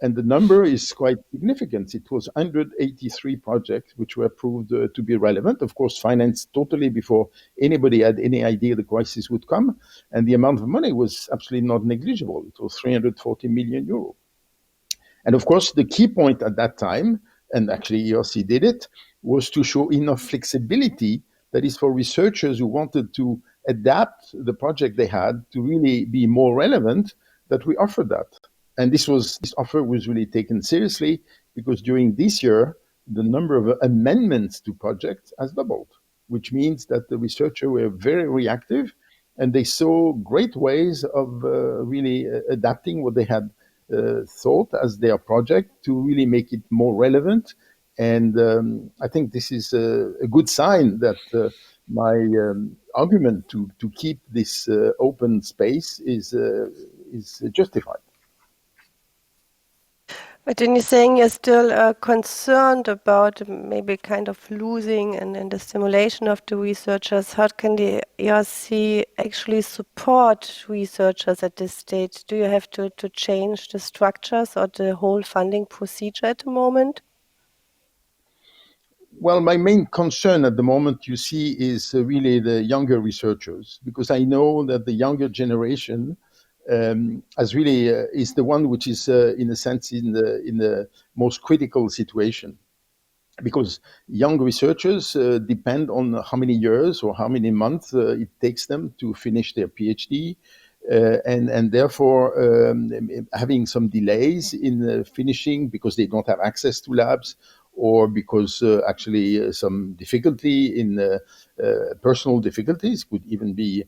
I: And the number is quite significant. It was 183 projects which were proved to be relevant, of course, financed totally before anybody had any idea the crisis would come. And the amount of money was absolutely not negligible. It was 340 million euros. And of course, the key point at that time, and actually ERC did it, was to show enough flexibility, that is for researchers who wanted to adapt the project they had to really be more relevant, that we offered that. And this offer was really taken seriously, because during this year, the number of amendments to projects has doubled, which means that the researchers were very reactive and they saw great ways of really adapting what they had thought as their project to really make it more relevant. And I think this is a good sign that my argument to keep this open space is justified.
A: But then you're saying you're still concerned about maybe kind of losing and the stimulation of the researchers. How can the ERC actually support researchers at this stage? Do you have to change the structures or the whole funding procedure at the moment?
I: Well, my main concern at the moment, you see, is really the younger researchers, because I know that the younger generation as really is the one which is, in a sense, in the most critical situation. Because young researchers depend on how many years or how many months it takes them to finish their PhD. And therefore, having some delays in finishing because they don't have access to labs, or because actually some difficulty in personal difficulties, could even be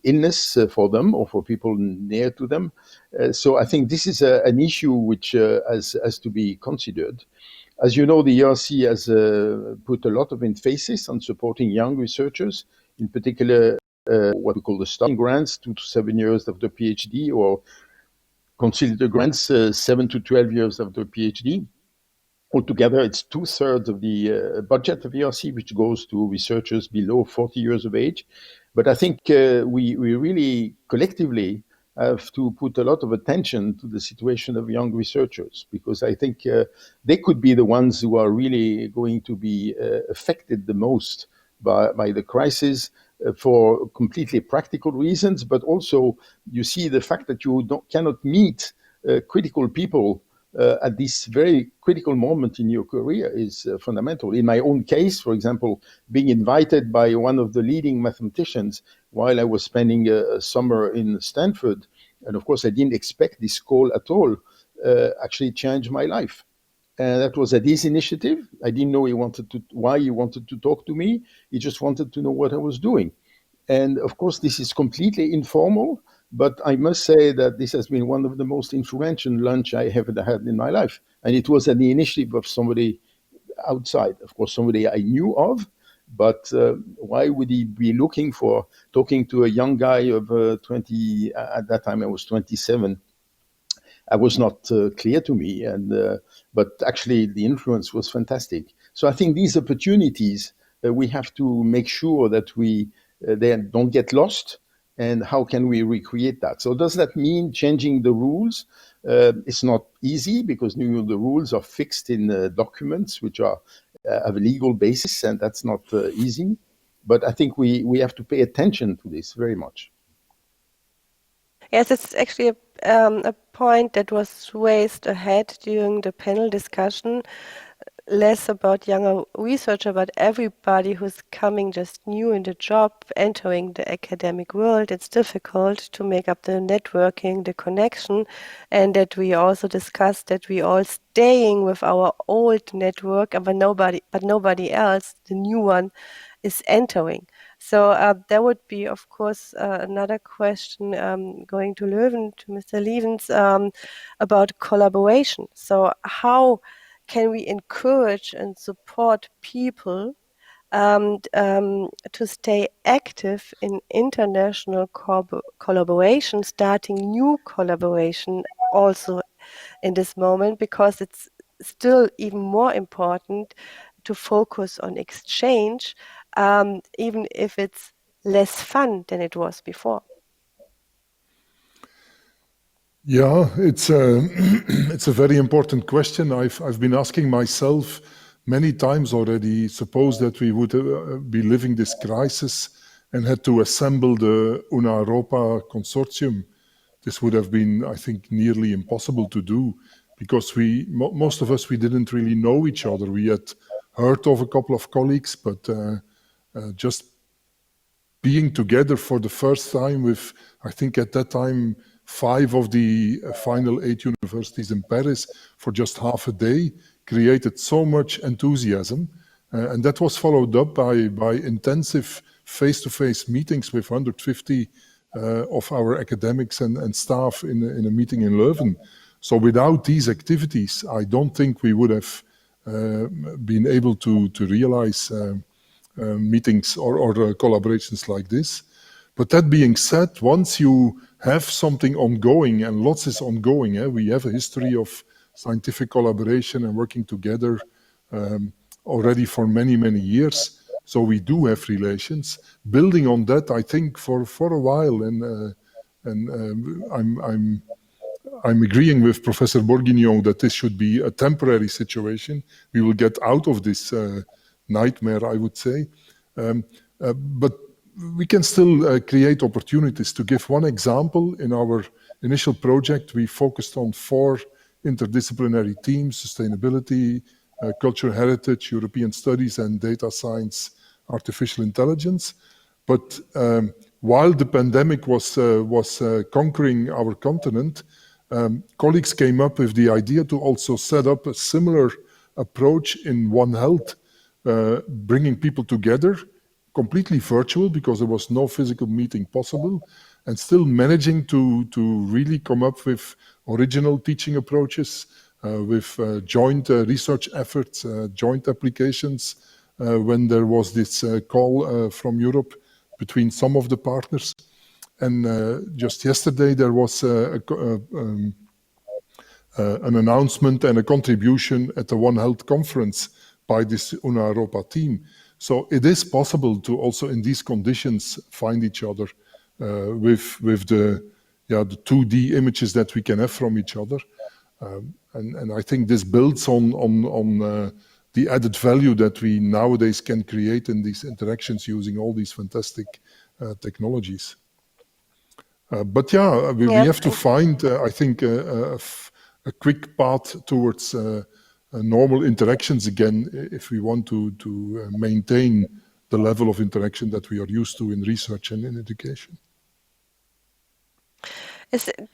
I: illness for them or for people near to them. So I think this is an issue which has to be considered. As you know, the ERC has put a lot of emphasis on supporting young researchers, in particular what we call the starting grants, 2 to 7 years after PhD, or consider grants 7 to 12 years after PhD. Altogether, it's 2/3 of the budget of ERC, which goes to researchers below 40 years of age. But I think we really collectively have to put a lot of attention to the situation of young researchers, because I think they could be the ones who are really going to be affected the most by the crisis for completely practical reasons. But also, you see the fact that you cannot meet critical people at this very critical moment in your career is fundamental. In my own case, for example, being invited by one of the leading mathematicians while I was spending a summer in Stanford, and of course I didn't expect this call at all, actually changed my life. And that was at his initiative. I didn't know why he wanted to talk to me. He just wanted to know what I was doing. And of course, this is completely informal, but I must say that this has been one of the most influential lunch I ever had in my life. And it was at the initiative of somebody outside, of course, somebody I knew of. But why would he be looking for talking to a young guy of 20? At that time, I was 27. I was not clear to me, but actually the influence was fantastic. So I think these opportunities, we have to make sure that they don't get lost, and how can we recreate that? So does that mean changing the rules? It's not easy, because the rules are fixed in documents which are have a legal basis, and that's not easy. But I think we have to pay attention to this very much.
A: Yes, it's actually a point that was raised ahead during the panel discussion, less about younger researcher, but everybody who's coming just new in the job, entering the academic world. It's difficult to make up the networking, the connection, and that we also discussed that we all staying with our old network, but nobody else, the new one, is entering. So there would be, of course, another question going to Leuven, to Mr. Levens, about collaboration. So how can we encourage and support people to stay active in international collaboration, starting new collaboration also in this moment, because it's still even more important to focus on exchange, even if it's less fun than it was before?
H: Yeah, it's a very important question. I've been asking myself many times already. Suppose that we would be living this crisis and had to assemble the Una Europa consortium. This would have been, I think, nearly impossible to do, because most of us, we didn't really know each other. We had heard of a couple of colleagues, but just being together for the first time with, I think at that time, 5 of the final 8 universities in Paris for just half a day created so much enthusiasm. And that was followed up by intensive face-to-face meetings with 150 of our academics and staff in a meeting in Leuven. So without these activities, I don't think we would have been able to realize meetings or collaborations like this. But that being said, once you have something ongoing, and lots is ongoing, we have a history of scientific collaboration and working together already for many, many years. So we do have relations. Building on that, I think for a while, and I'm agreeing with Professor Bourgignon that this should be a temporary situation. We will get out of this nightmare, I would say. But we can still create opportunities. To give one example, in our initial project, we focused on 4 interdisciplinary themes: sustainability, cultural heritage, European studies, and data science, artificial intelligence. But while the pandemic was conquering our continent, colleagues came up with the idea to also set up a similar approach in One Health, bringing people together, completely virtual because there was no physical meeting possible, and still managing to really come up with original teaching approaches, with joint research efforts, joint applications, when there was this call from Europe between some of the partners. And just yesterday there was an announcement and a contribution at the One Health conference by this Una Europa team. So it is possible to also in these conditions find each other with the 2D images that we can have from each other. And I think this builds on the added value that we nowadays can create in these interactions using all these fantastic technologies. But we have to find, I think, a quick path towards normal interactions again if we want to maintain the level of interaction that we are used to in research and in education.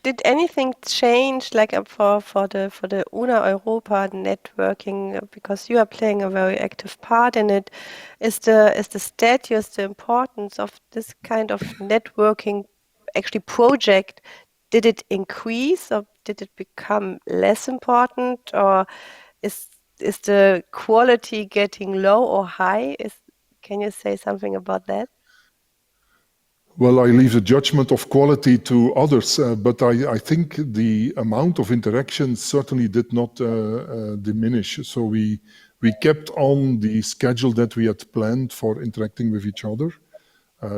A: Did anything change, like for the Una Europa networking? Because you are playing a very active part in it. Is the status, the importance of this kind of networking actually project? Did it increase or did it become less important, or is the quality getting low or high? Can you say something about that?
H: Well, I leave the judgment of quality to others, but I think the amount of interactions certainly did not diminish. So we kept on the schedule that we had planned for interacting with each other.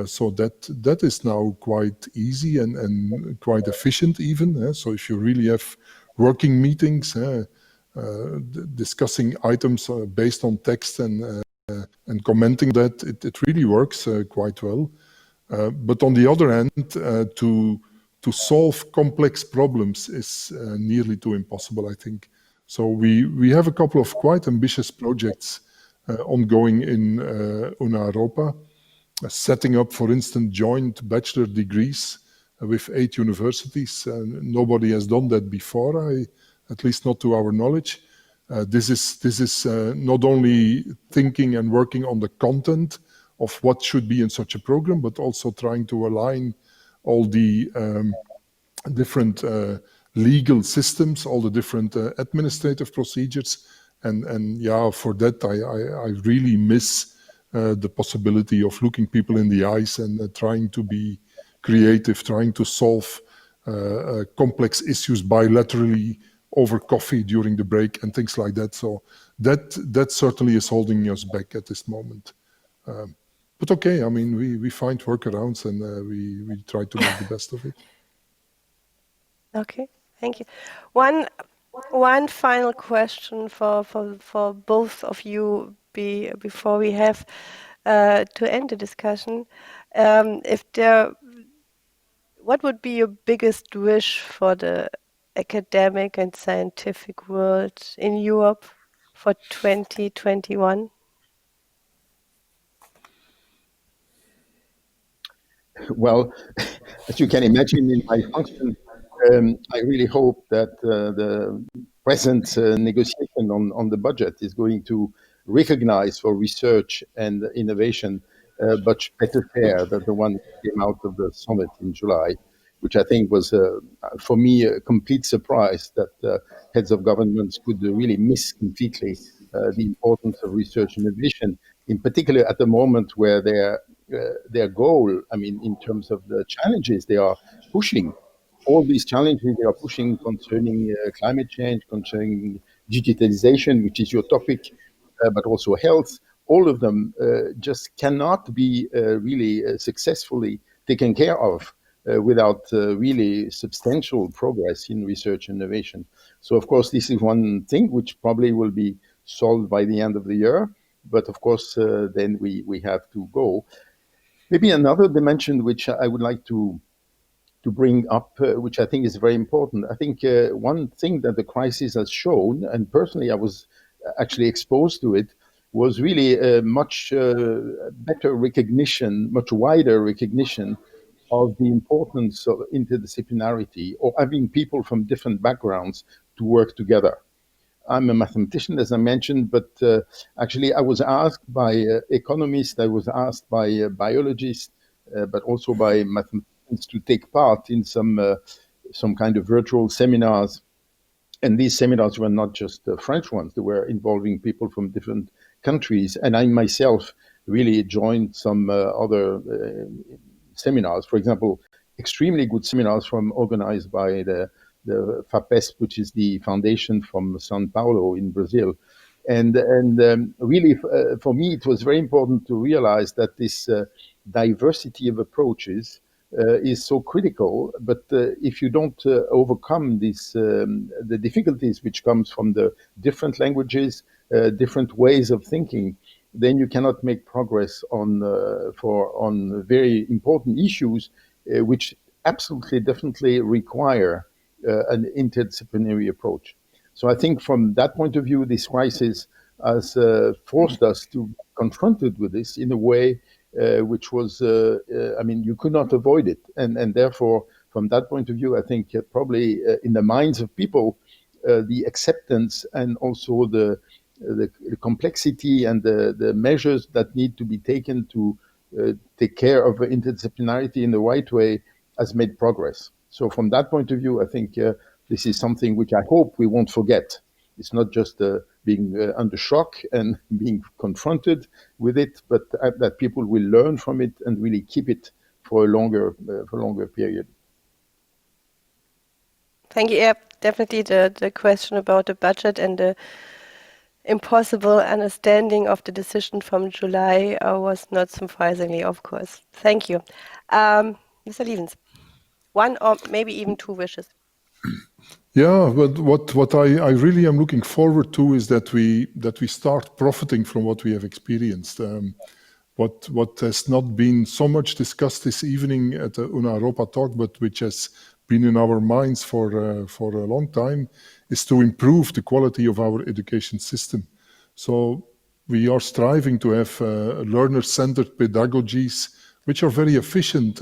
H: So that is now quite easy and quite efficient even. So if you really have working meetings, discussing items based on text and commenting that, it really works quite well. But on the other hand, to solve complex problems is nearly too impossible, I think. So we have a couple of quite ambitious projects ongoing in Una Europa, setting up, for instance, joint bachelor degrees with 8 universities. Nobody has done that before, at least not to our knowledge. This is not only thinking and working on the content of what should be in such a program, but also trying to align all the different legal systems, all the different administrative procedures. And for that, I really miss the possibility of looking people in the eyes and trying to be creative, trying to solve complex issues bilaterally over coffee during the break and things like that. So that certainly is holding us back at this moment. But okay, I mean, we find workarounds and we try to make the best of it.
A: Okay, thank you. One final question for both of you before we have to end the discussion. What would be your biggest wish for the academic and scientific world in Europe for 2021?
I: Well, as you can imagine, in my function, I really hope that the present negotiation on the budget is going to recognize for research and innovation much better fare than the one that came out of the summit in July, which I think was, for me, a complete surprise that heads of governments could really miss completely the importance of research and innovation, in particular at the moment where their goal, I mean, in terms of the challenges they are pushing, all these challenges they are pushing concerning climate change, concerning digitalization, which is your topic, but also health, all of them just cannot be really successfully taken care of without really substantial progress in research and innovation. So, of course, this is one thing which probably will be solved by the end of the year. But, of course, then we have to go. Maybe another dimension which I would like to bring up, which I think is very important. I think one thing that the crisis has shown, and personally I was actually exposed to it, was really a much better recognition, much wider recognition of the importance of interdisciplinarity, or having people from different backgrounds to work together. I'm a mathematician, as I mentioned, but actually I was asked by economists, I was asked by biologists, but also by mathematicians to take part in some kind of virtual seminars. And these seminars were not just French ones, they were involving people from different countries. And I myself really joined some other seminars, for example, extremely good seminars organized by the FAPESP, which is the foundation from São Paulo in Brazil. And really, for me, it was very important to realize that this diversity of approaches is so critical. But if you don't overcome the difficulties which comes from the different languages, different ways of thinking, then you cannot make progress on very important issues, which absolutely, definitely require an interdisciplinary approach. So I think from that point of view, this crisis has forced us to be confronted with this in a way which was, I mean, you could not avoid it. And therefore, from that point of view, I think probably in the minds of people, the acceptance and also the complexity and the measures that need to be taken to take care of interdisciplinarity in the right way has made progress. So from that point of view, I think this is something which I hope we won't forget. It's not just being under shock and being confronted with it, but that people will learn from it and really keep it for a longer period.
A: Thank you. Yeah, definitely the question about the budget and the impossible understanding of the decision from July was not surprisingly, of course. Thank you. Mr. Lievens, one or maybe even two wishes.
H: Yeah, but what I really am looking forward to is that we start profiting from what we have experienced. What has not been so much discussed this evening at the Una Europa Talk, but which has been in our minds for a long time, is to improve the quality of our education system. So we are striving to have learner-centered pedagogies, which are very efficient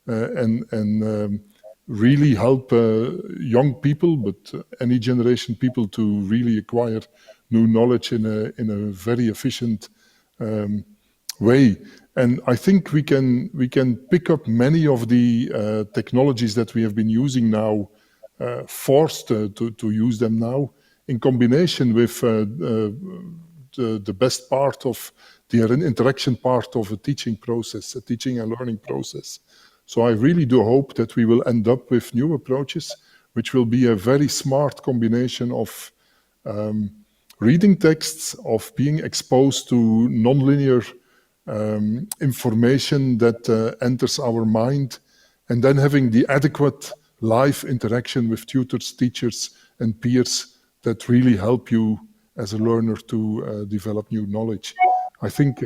H: and really help young people, but any generation people, to really acquire new knowledge in a very efficient way. And I think we can pick up many of the technologies that we have been using now, forced to use them now, in combination with the best part of the interaction part of a teaching process, a teaching and learning process. So I really do hope that we will end up with new approaches, which will be a very smart combination of reading texts, of being exposed to nonlinear information that enters our mind, and then having the adequate live interaction with tutors, teachers, and peers that really help you as a learner to develop new knowledge. I think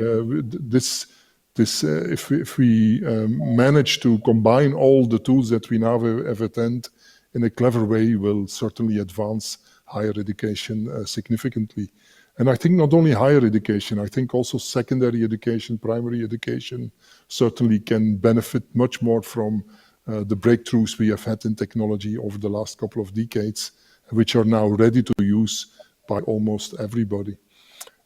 H: if we manage to combine all the tools that we now have at hand in a clever way, will certainly advance higher education significantly. And I think not only higher education, I think also secondary education, primary education certainly can benefit much more from the breakthroughs we have had in technology over the last couple of decades, which are now ready to use by almost everybody.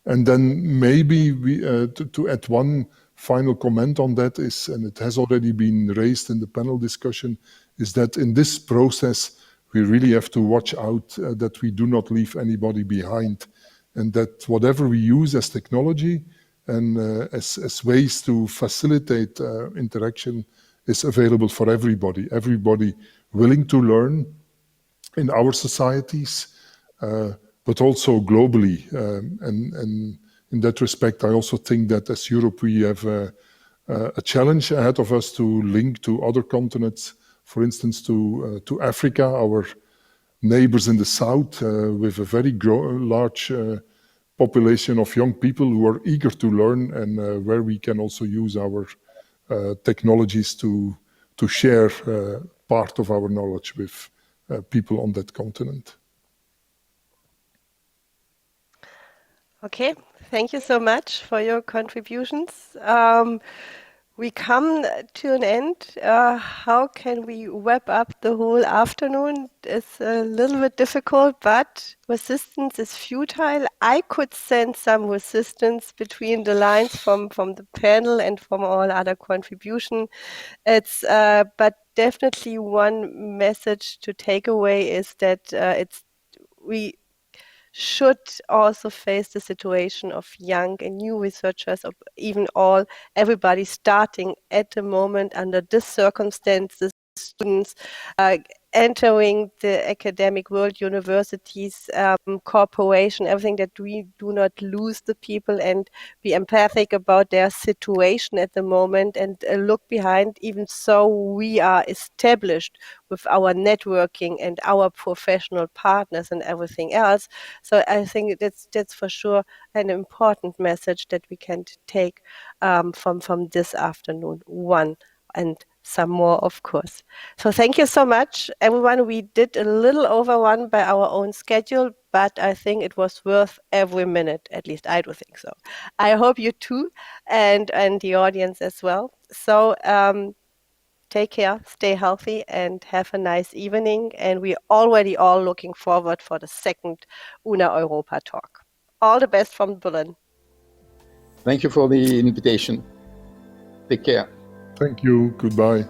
H: And then maybe to add one final comment on that is, and it has already been raised in the panel discussion, is that in this process, we really have to watch out that we do not leave anybody behind, and that whatever we use as technology and as ways to facilitate interaction is available for everybody willing to learn in our societies, but also globally. And in that respect, I also think that as Europe, we have a challenge ahead of us to link to other continents, for instance, to Africa, our neighbors in the south, with a very large population of young people who are eager to learn, and where we can also use our technologies to share part of our knowledge with people on that continent.
A: Okay, thank you so much for your contributions. We come to an end. How can we wrap up the whole afternoon? It's a little bit difficult, but resistance is futile. I could sense some resistance between the lines from the panel and from all other contribution. It's but definitely one message to take away is that we should also face the situation of young and new researchers, or even everybody starting at the moment under these circumstances, students entering the academic world, universities, corporation, everything, that we do not lose the people and be empathic about their situation at the moment, and look behind, even so we are established with our networking and our professional partners and everything else. So I think that's for sure an important message that we can take from this afternoon, one, and some more, of course. So thank you so much, everyone. We did a little overrun by our own schedule, but I think it was worth every minute. At least I do think so. I hope you too, and the audience as well. So take care, stay healthy, and have a nice evening. And we're already all looking forward for the second Una Europa Talk. All the best from Berlin.
I: Thank you for the invitation. Take care.
H: Thank you. Goodbye.